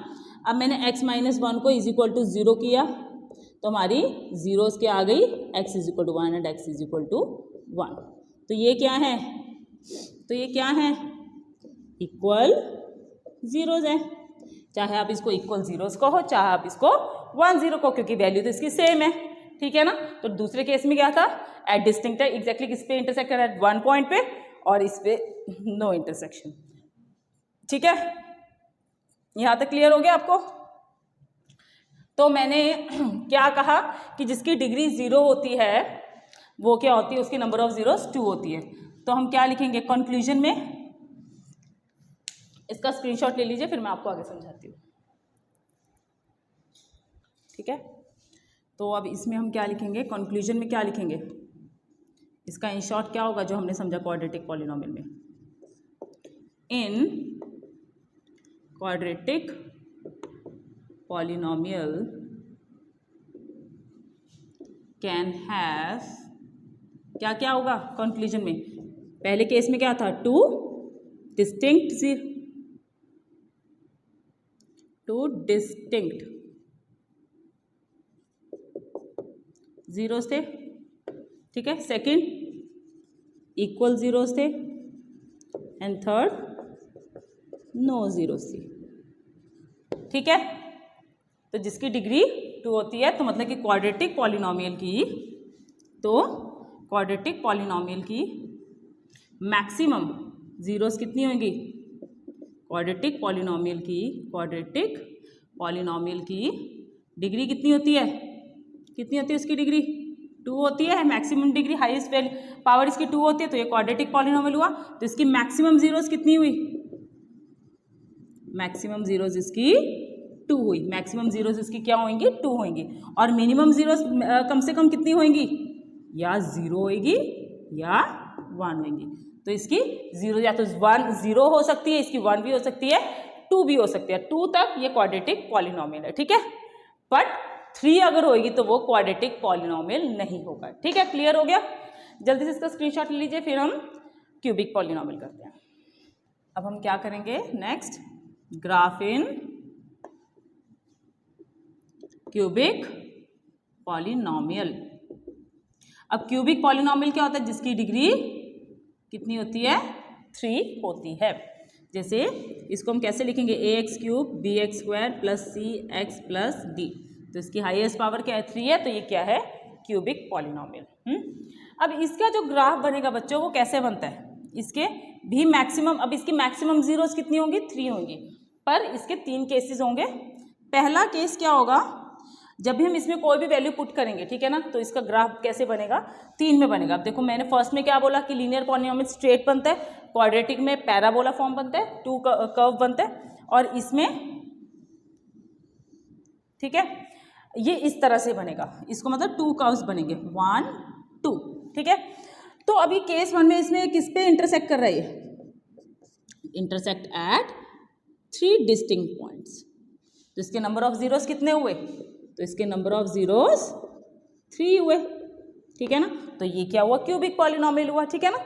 अब मैंने x - 1 को = 0 किया तो हमारी जीरोस क्या आ गई, x = 1 एंड x = 1। तो ये क्या है, तो ये क्या है, इक्वल जीरोस है। चाहे आप इसको इक्वल जीरोस कहो, चाहे आप इसको 1 0 कहो, क्योंकि वैल्यू तो इसकी सेम है, ठीक है ना। तो दूसरे केस में क्या था, एट डिस्टिंक्ट है, एग्जैक्टली किस पे इंटरसेक्ट कर रहा है, 1 पॉइंट पे, और इस पे नो इंटरसेक्शन, ठीक है। यहां तक क्लियर हो गया आपको। तो मैंने क्या कहा कि जिसकी डिग्री 0 होती है वो क्या होती है, उसकी नंबर ऑफ जीरोस 2 होती है। तो हम क्या लिखेंगे कंक्लूजन में, इसका स्क्रीनशॉट ले लीजिए, फिर मैं आपको आगे समझाती हूँ। ठीक है, तो अब इसमें हम क्या लिखेंगे, कंक्लूजन में क्या लिखेंगे, इसका इन शॉर्ट क्या होगा जो हमने समझा क्वाड्रेटिक पॉलिनोमियल में, इन क्वाड्रेटिक पॉलिनोमियल कैन हैव, क्या क्या होगा कंक्लूजन में, पहले केस में क्या था, टू डिस्टिंक्ट जीरोस थे, ठीक है, सेकंड इक्वल जीरोस थे, एंड थर्ड नो जीरोस थी। ठीक है, तो जिसकी डिग्री 2 होती है, तो मतलब कि क्वाड्रेटिक पॉलिनोमियल की मैक्सिमम जीरोस कितनी होंगी, क्वाड्रेटिक पॉलिनोमियल की डिग्री कितनी होती है उसकी डिग्री 2 होती है, maximum degree highest value power इसकी 2 होती है, तो ये क्वाड्रेटिक पॉलिनोमियल हुआ। तो इसकी मैक्सिमम जीरोस कितनी हुई, मैक्सिमम जीरोस इसकी 2 हुई, मैक्सिमम जीरोस इसकी क्या होंगी, 2 होंगी, और मिनिमम जीरोस कम से कम कितनी होंगी, या 0 होगी या 1 होंगी। तो इसकी 0 या तो 1 0 हो सकती है, इसकी 1 भी हो सकती है, 2 भी हो सकती है, 2 तक ये क्वाड्रेटिक पॉलिनोमियल है। ठीक है, बट 3 अगर होगी तो वो क्वाड्रेटिक पॉलिनोमियल नहीं होगा। ठीक है, क्लियर हो गया। जल्दी से इसका स्क्रीनशॉट ले लीजिए, फिर हम क्यूबिक पॉलिनोमियल करते हैं। अब हम क्या करेंगे, नेक्स्ट ग्राफ इन क्यूबिक पॉलिनोमियल। अब क्यूबिक पॉलिनोमियल क्या होता है, जिसकी डिग्री कितनी होती है, 3 होती है। जैसे इसको हम कैसे लिखेंगे, ax³ bx² plus cx plus d, तो इसकी हाईएस्ट पावर क्या है, 3 है, तो ये क्या है, क्यूबिक पॉलिनोमियल। अब इसका जो ग्राफ बनेगा बच्चों, वो कैसे बनता है, इसके भी मैक्सिमम, अब इसकी मैक्सिमम जीरोस कितनी होंगी, 3 होंगी, पर इसके 3 केसेस होंगे। पहला केस क्या होगा, जब भी हम इसमें कोई भी वैल्यू पुट करेंगे, ठीक है ना, तो इसका ग्राफ कैसे बनेगा, 3 में बनेगा। अब देखो मैंने फर्स्ट में क्या बोला कि लीनियर पॉलिनोमियल स्ट्रेट बनता है, क्वाड्रेटिक में पैराबोला फॉर्म बनता है, 2 कर्व बनता है, और इसमें ठीक है ये इस तरह से बनेगा, इसको मतलब 2 कर्व्स बनेंगे, 1 2। ठीक है, तो अभी केस 1 में इसमें किस पे इंटरसेक्ट कर रहा है, इंटरसेक्ट एट 3 डिस्टिंक्ट पॉइंट्स। तो इसके नंबर ऑफ जीरोस कितने हुए, तो इसके नंबर ऑफ जीरोस 3 हुए। ठीक है ना, तो ये क्या हुआ, क्यूबिक पॉलिनोमियल हुआ। ठीक है ना,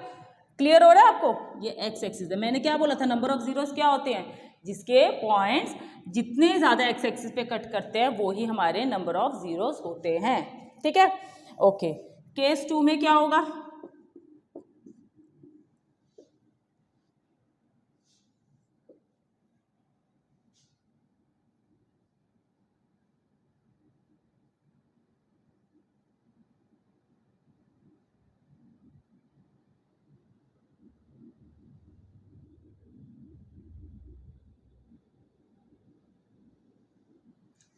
क्लियर हो रहा है आपको। ये एक्स एक्सिस है, मैंने क्या बोला था, नंबर ऑफ जीरोस क्या होते हैं, जिसके पॉइंट्स जितने ज़्यादा एक्स एक्सिस पे कट करते हैं वो ही हमारे नंबर ऑफ जीरोस होते हैं। ठीक है, ओके। केस 2 में क्या होगा,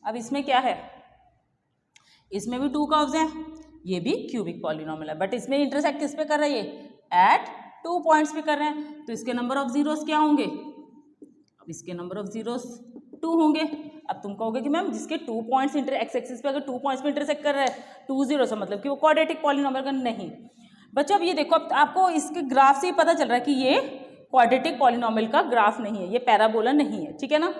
अब इसमें क्या है, इसमें भी 2 कर्व्स हैं, ये भी क्यूबिक पॉलिनोमियल है, बट इसमें इंटरसेक्ट किस पे कर रहा है, ये एट 2 पॉइंट्स पे कर रहे हैं, तो इसके नंबर ऑफ जीरोस क्या होंगे, अब इसके नंबर ऑफ जीरोस 2 होंगे। अब तुम कहोगे कि मैम जिसके 2 पॉइंट्स एक्स एक्सिस पे अगर 2 पॉइंट्स पे इंटरसेक्ट कर रहा है 2 जीरोस, मतलब कि वो क्वाड्रेटिक पॉलिनोमियल का नहीं। बच्चों अब ये देखो, अब आपको इसके ग्राफ से ही पता चल रहा है कि ये क्वाड्रेटिक पॉलिनोमियल का ग्राफ नहीं है, ये पैराबोला नहीं है। ठीक है ना,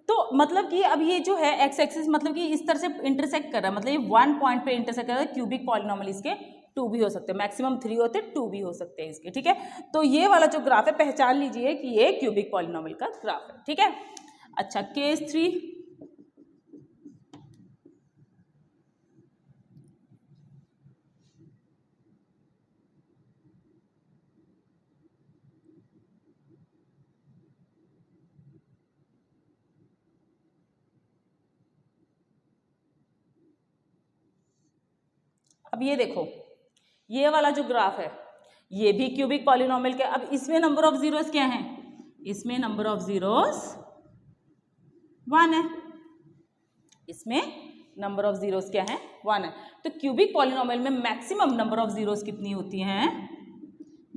तो मतलब कि अब ये जो है एक्स एक्सिस मतलब कि इस तरह से इंटरसेक्ट कर रहा है, मतलब ये 1 पॉइंट पे इंटरसेक्ट कर रहा है। क्यूबिक पॉलिनोमियल इसके 2 भी हो सकते हैं, मैक्सिमम 3 होते हैं, 2 भी हो सकते हैं इसके। ठीक है, तो ये वाला जो ग्राफ है पहचान लीजिए कि ये क्यूबिक पॉलिनोमियल का ग्राफ है। ठीक है, अच्छा केस 3, अब ये देखो ये वाला जो ग्राफ है ये भी क्यूबिक पॉलिनोमियल के। अब इसमें नंबर ऑफ जीरोस क्या हैं, इसमें नंबर ऑफ जीरोस 1 है, इसमें नंबर ऑफ जीरोस क्या है 1 है। तो क्यूबिक पॉलिनोमियल में मैक्सिमम नंबर ऑफ जीरोस कितनी होती हैं,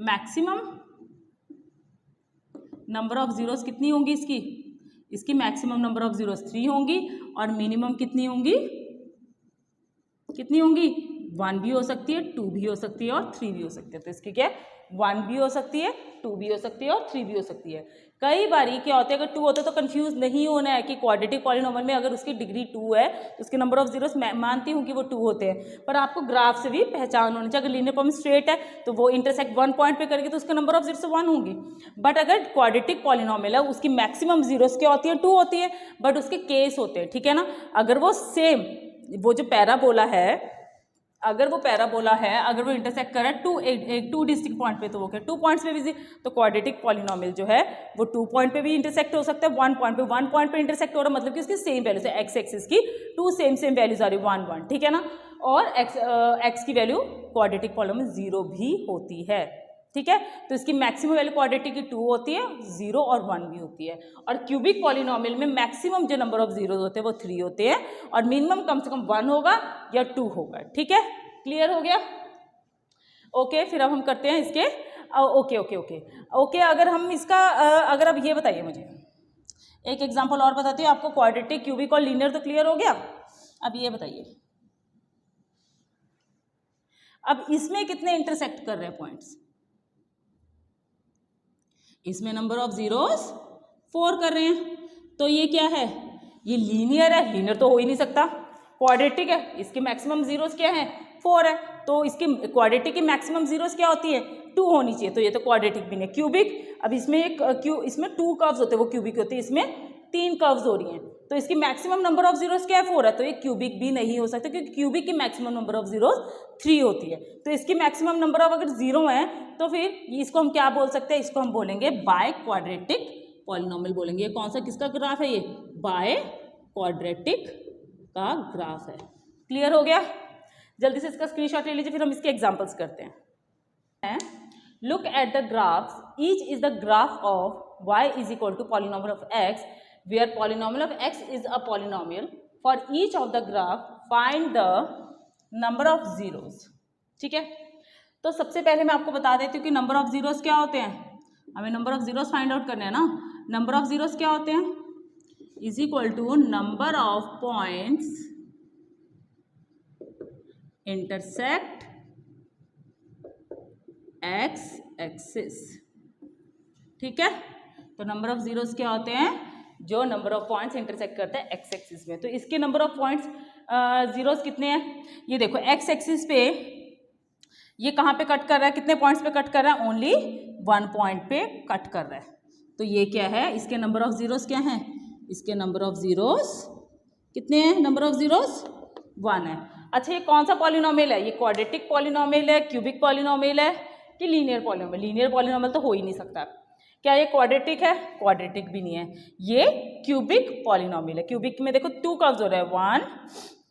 मैक्सिमम नंबर ऑफ जीरोस कितनी होंगी इसकी मैक्सिमम नंबर ऑफ जीरोस 3 होंगी और मिनिमम कितनी होंगी 1 भी हो सकती है, 2 भी हो सकती है और 3 भी हो सकती है। तो इसकी क्या है 1 भी हो सकती है, 2 भी हो सकती है और 3 भी हो सकती है। कई बारी क्या होता है, अगर 2 होता है तो कंफ्यूज नहीं होना है कि क्वाड्रेटिक पॉलिनोमियल में अगर उसकी डिग्री 2 है तो उसके नंबर ऑफ जीरोस मैं मानती हूँ कि वो 2 होते हैं, पर आपको ग्राफ से भी पहचान होनी चाहिए। अगर लीनियर पॉलिनोमियल स्ट्रेट है तो वो इंटरसेक्ट 1 पॉइंट पे करेगी तो उसका नंबर ऑफ जीरोस 1 होंगी। बट अगर क्वाड्रेटिक पॉलिनोमियल है उसकी मैक्सिमम जीरोस क्या होती है 2 होती है, बट उसके केस होते हैं, ठीक है ना। अगर वो सेम वो जो पैराबोला है, अगर वो इंटरसेक्ट कर रहा है टू डिस्टिंक्ट पॉइंट पे, तो वो क्या 2 पॉइंट्स पे भी, तो क्वाड्रेटिक पॉलिनोमियल जो है वो 2 पॉइंट पे भी इंटरसेक्ट हो सकता है, 1 पॉइंट पे इंटरसेक्ट हो रहा है, मतलब कि उसकी सेम वैल्यूज है, एक्स एक्सिस की 2 सेम वैल्यूज आ रही 1 1, ठीक है ना। और एक्स की वैल्यू क्वाड्रेटिक पॉलिनोमियल 0 भी होती है, ठीक है। तो इसकी मैक्सिमम वैल्यू क्वाड्रेटिक की 2 होती है, 0 और 1 भी होती है। और क्यूबिक पॉलिनोमियल में मैक्सिमम जो नंबर ऑफ जीरोस होते हैं वो 3 होते हैं और मिनिमम कम से कम 1 होगा या 2 होगा, ठीक है। क्लियर हो गया? ओके, फिर अब हम करते हैं इसके ओके। अगर हम इसका अगर अब ये बताइए मुझे एक एग्जांपल और बताती हूँ आपको। क्वाड्रेटिक, क्यूबिक और लीनियर तो क्लियर हो गया। अब ये बताइए, अब इसमें कितने इंटरसेक्ट कर रहे हैं पॉइंट्स? इसमें नंबर ऑफ जीरोस 4 कर रहे हैं, तो ये क्या है, ये लीनियर है, लीनियर तो हो ही नहीं सकता। क्वाड्रेटिक है, इसके मैक्सिमम जीरोस क्या है 4 है, तो इसके क्वाड्रेटिक की मैक्सिमम जीरोस क्या होती है 2 होनी चाहिए, तो ये तो क्वाड्रेटिक भी नहीं। क्यूबिक, अब इसमें इसमें 2 कर्व्स होते हैं, वो क्यूबिक होते हैं, इसमें 3 कर्व्स हो रही हैं, तो इसकी मैक्सिमम नंबर ऑफ जीरोस क्या है 4 है, तो ये क्यूबिक भी नहीं हो सकता क्योंकि क्यूबिक की मैक्सिमम नंबर ऑफ जीरोस 3 होती है। तो इसकी मैक्सिमम नंबर ऑफ अगर 0 है तो फिर इसको हम क्या बोल सकते हैं, इसको हम बोलेंगे बाय क्वाड्रेटिक पॉलिनोमियल बोलेंगे। ये कौन सा किसका ग्राफ है, ये बाय क्वाड्रेटिक का ग्राफ है। क्लियर हो गया? जल्दी से इसका स्क्रीनशॉट ले लीजिए, फिर हम इसके एग्जांपल्स करते हैं। Look at the graphs, each is the graph of y is equal to polynomial of x, where polynomial of x is a polynomial. For each of the graph find the number of zeros. ठीक है, तो सबसे पहले मैं आपको बता देती हूँ कि नंबर ऑफ जीरोस क्या होते हैं। हमें number of zeros find out करने हैं ना। नंबर ऑफ जीरोस क्या होते हैं, is equal to number of points intersect x axis, ठीक है। तो नंबर ऑफ जीरोस क्या होते हैं, जो नंबर ऑफ पॉइंट्स इंटरसेक्ट करते हैं एक्स एक्सिस में। तो इसके नंबर ऑफ पॉइंट्स जीरोस कितने हैं, ये देखो एक्स एक्सिस पे ये कहाँ पे कट कर रहा है, कितने पॉइंट्स पे कट कर रहा है, ओनली 1 पॉइंट पे कट कर रहा है। तो ये क्या है, इसके नंबर ऑफ जीरोस क्या हैं, इसके नंबर ऑफ जीरोस कितने हैं, नंबर ऑफ जीरोस 1 है। अच्छा, ये कौन सा पॉलिनोमियल है, ये क्वाड्रेटिक पॉलिनोमियल है, क्यूबिक पॉलिनोमियल है कि लीनियर पॉलिनोमियल? लीनियर पॉलिनोमियल तो हो ही नहीं सकता। क्या ये क्वाड्रेटिक है, क्वाड्रेटिक भी नहीं है, ये क्यूबिक पॉलिनोमियल है। क्यूबिक में देखो 2 कर्व्स हो रहे हैं 1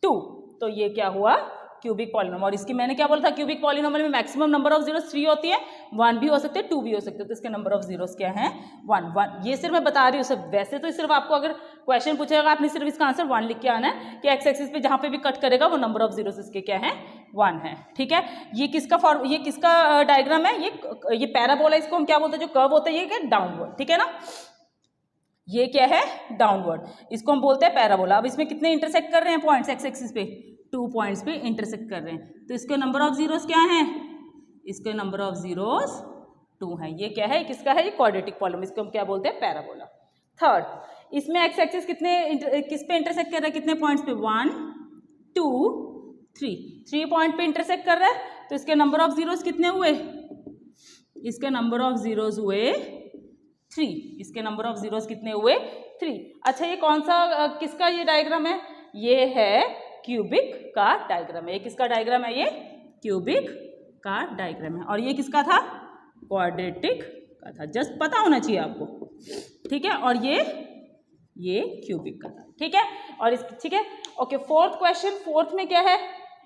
2, तो ये क्या हुआ क्यूबिक पॉलिनोमियल। और इसकी मैंने क्या बोला था, क्यूबिक पॉलिनोमियल में मैक्सिमम नंबर ऑफ जीरोस 3 होती है, 1 भी हो सकते हैं 2 भी हो सकते हैं, तो इसके नंबर ऑफ जीरोस क्या है 1 1। ये सिर्फ मैं बता रही हूँ सब, वैसे तो सिर्फ आपको अगर क्वेश्चन पूछेगा आपने सिर्फ इसका आंसर 1 लिख के आना है कि एक्स एक्सिस पे जहाँ पे भी कट करेगा वो नंबर ऑफ जीरोस इसके क्या है 1 है, ठीक है। ये किसका डायग्राम है, ये पैराबोला, इसको हम क्या बोलते हैं, जो कर्व होता है ये क्या डाउनवर्ड, ठीक है ना, ये क्या है डाउनवर्ड, इसको हम बोलते हैं पैराबोला। अब इसमें कितने इंटरसेक्ट कर रहे हैं पॉइंट्स एक्स एक्सिस पे, 2 पॉइंट्स पे इंटरसेक्ट कर रहे हैं, तो इसके नंबर ऑफ जीरोस क्या हैं, इसके नंबर ऑफ जीरोस 2 हैं। ये क्या है, किसका है, ये क्वाड्रेटिक पॉलिनोमियल, इसको हम क्या बोलते हैं पैराबोला। थर्ड, इसमें एक्स एक्सिस किस पे इंटरसेक्ट कर रहा है, कितने पॉइंट्स पे, 1 2 3 पॉइंट पे इंटरसेक्ट कर रहा है, तो इसके नंबर ऑफ जीरोस कितने हुए, इसके नंबर ऑफ जीरोस हुए 3, इसके नंबर ऑफ जीरोस कितने हुए 3। अच्छा, ये कौन सा किसका ये डायग्राम है, ये है क्यूबिक का डायग्राम है। ये किसका डायग्राम है, ये क्यूबिक का डायग्राम है। और ये किसका था, क्वाड्रेटिक का था, जस्ट पता होना चाहिए आपको, ठीक है। और ये क्यूबिक का था, ठीक है। और इस ठीक है, ओके। फोर्थ क्वेश्चन, फोर्थ में क्या है,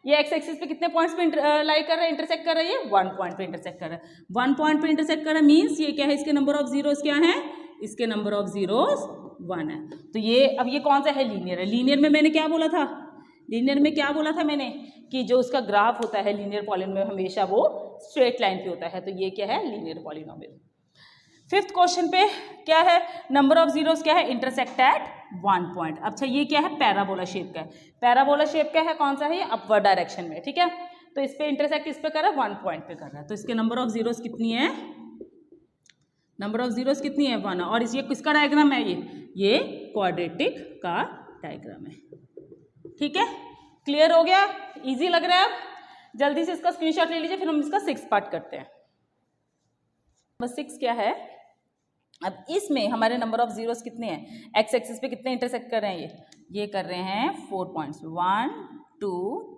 ये एक्स एक्सिस पे कितने पॉइंट्स पे लाई कर रहा है, इंटरसेक्ट कर रहा है, ये 1 पॉइंट पे इंटरसेक्ट कर रहा है। 1 पॉइंट पे इंटरसेक्ट कर रहा है मीन्स ये क्या है, इसके नंबर ऑफ जीरोस क्या है, इसके नंबर ऑफ जीरोस 1 है। तो ये अब ये कौन सा है, लीनियर है। लीनियर में मैंने क्या बोला था, लीनियर में क्या बोला था मैंने कि जो उसका ग्राफ होता है लीनियर पॉलिनोमियल में हमेशा वो स्ट्रेट लाइन पे होता है, तो ये क्या है लीनियर पॉलिनोमियल। फिफ्थ क्वेश्चन पे क्या है, नंबर ऑफ जीरोस क्या है, इंटरसेक्ट एट वन पॉइंट। अच्छा ये क्या है, पैराबोला शेप का है, पैराबोला शेप का है, कौन सा है ये, अपवर्ड डायरेक्शन में, ठीक है। तो इस पे इंटरसेक्ट इस पे कर रहा है, वन पॉइंट पे कर रहा है, तो इसके नंबर ऑफ जीरोस कितनी है, नंबर ऑफ जीरोस कितनी है, वन। और ये किसका डायग्राम है, ये क्वाड्रेटिक का डायग्राम है, ठीक है। क्लियर हो गया, इजी लग रहा है। अब जल्दी से इसका स्क्रीनशॉट ले लीजिए, फिर हम इसका 6 पार्ट करते हैं। नंबर 6 क्या है, अब इसमें हमारे नंबर ऑफ जीरोस कितने हैं, एक्स एक्सिस पे कितने इंटरसेक्ट कर रहे हैं, ये कर रहे हैं 4 पॉइंट्स, 1 2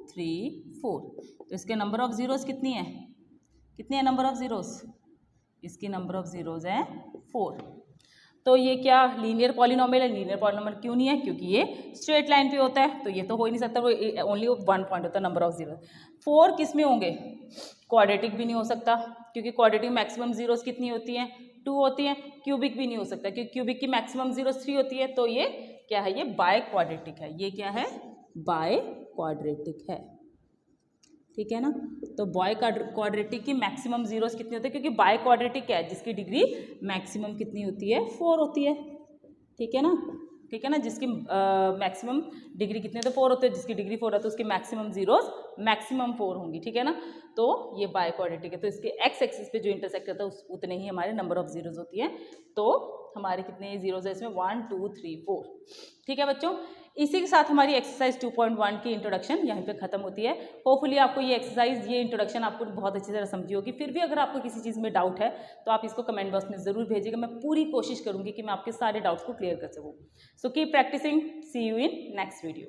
3 4। तो इसके नंबर ऑफ जीरोस कितनी है, कितने हैं नंबर ऑफ जीरोस, इसकी नंबर ऑफ जीरोस है 4। तो ये क्या लीनियर पॉलिनोमियल है, लीनियर पॉलिनोमियल क्यों नहीं है, क्योंकि ये स्ट्रेट लाइन पे होता है, तो ये तो हो ही नहीं सकता, वो ओनली 1 पॉइंट होता है नंबर ऑफ जीरो। 4 किस में होंगे, क्वाड्रेटिक भी नहीं हो सकता, क्योंकि क्वाड्रेटिक मैक्सिमम जीरोस कितनी होती हैं, 2 होती हैं। क्यूबिक भी नहीं हो सकता, क्योंकि क्यूबिक की मैक्सिमम जीरोस 3 होती है। तो ये क्या है, ये बाय क्वाड्रेटिक है, ये क्या है, बाय क्वाड्रेटिक है, ठीक है ना। तो बाय क्वाड्रेटिक की मैक्सिमम जीरोस कितनी होती है, क्योंकि बाय क्वाड्रेटिक क्या है, जिसकी डिग्री मैक्सिमम कितनी होती है, 4 होती है, ठीक है ना, ठीक है ना। जिसकी मैक्सिमम डिग्री कितनी होती है, 4 होती है, जिसकी डिग्री 4 है तो उसकी मैक्सिमम जीरोस मैक्सिमम 4 होंगी, ठीक है ना। तो ये बाय क्वाड्रेटिक है, तो इसके एक्स एक्सिस पे जो इंटरसेक्ट करता है उतने ही हमारे नंबर ऑफ जीरोस होती है। तो हमारे कितने जीरोस है इसमें, 1 2 3 4, ठीक है बच्चों। इसी के साथ हमारी एक्सरसाइज 2.1 की इंट्रोडक्शन यहीं पे खत्म होती है। होपफुली आपको ये एक्सरसाइज, ये इंट्रोडक्शन आपको बहुत अच्छी तरह समझी होगी। फिर भी अगर आपको किसी चीज़ में डाउट है तो आप इसको कमेंट बॉक्स में ज़रूर भेजिएगा, मैं पूरी कोशिश करूँगी कि मैं आपके सारे डाउट्स को क्लियर कर सकूँ। So keep practising, see you in next video.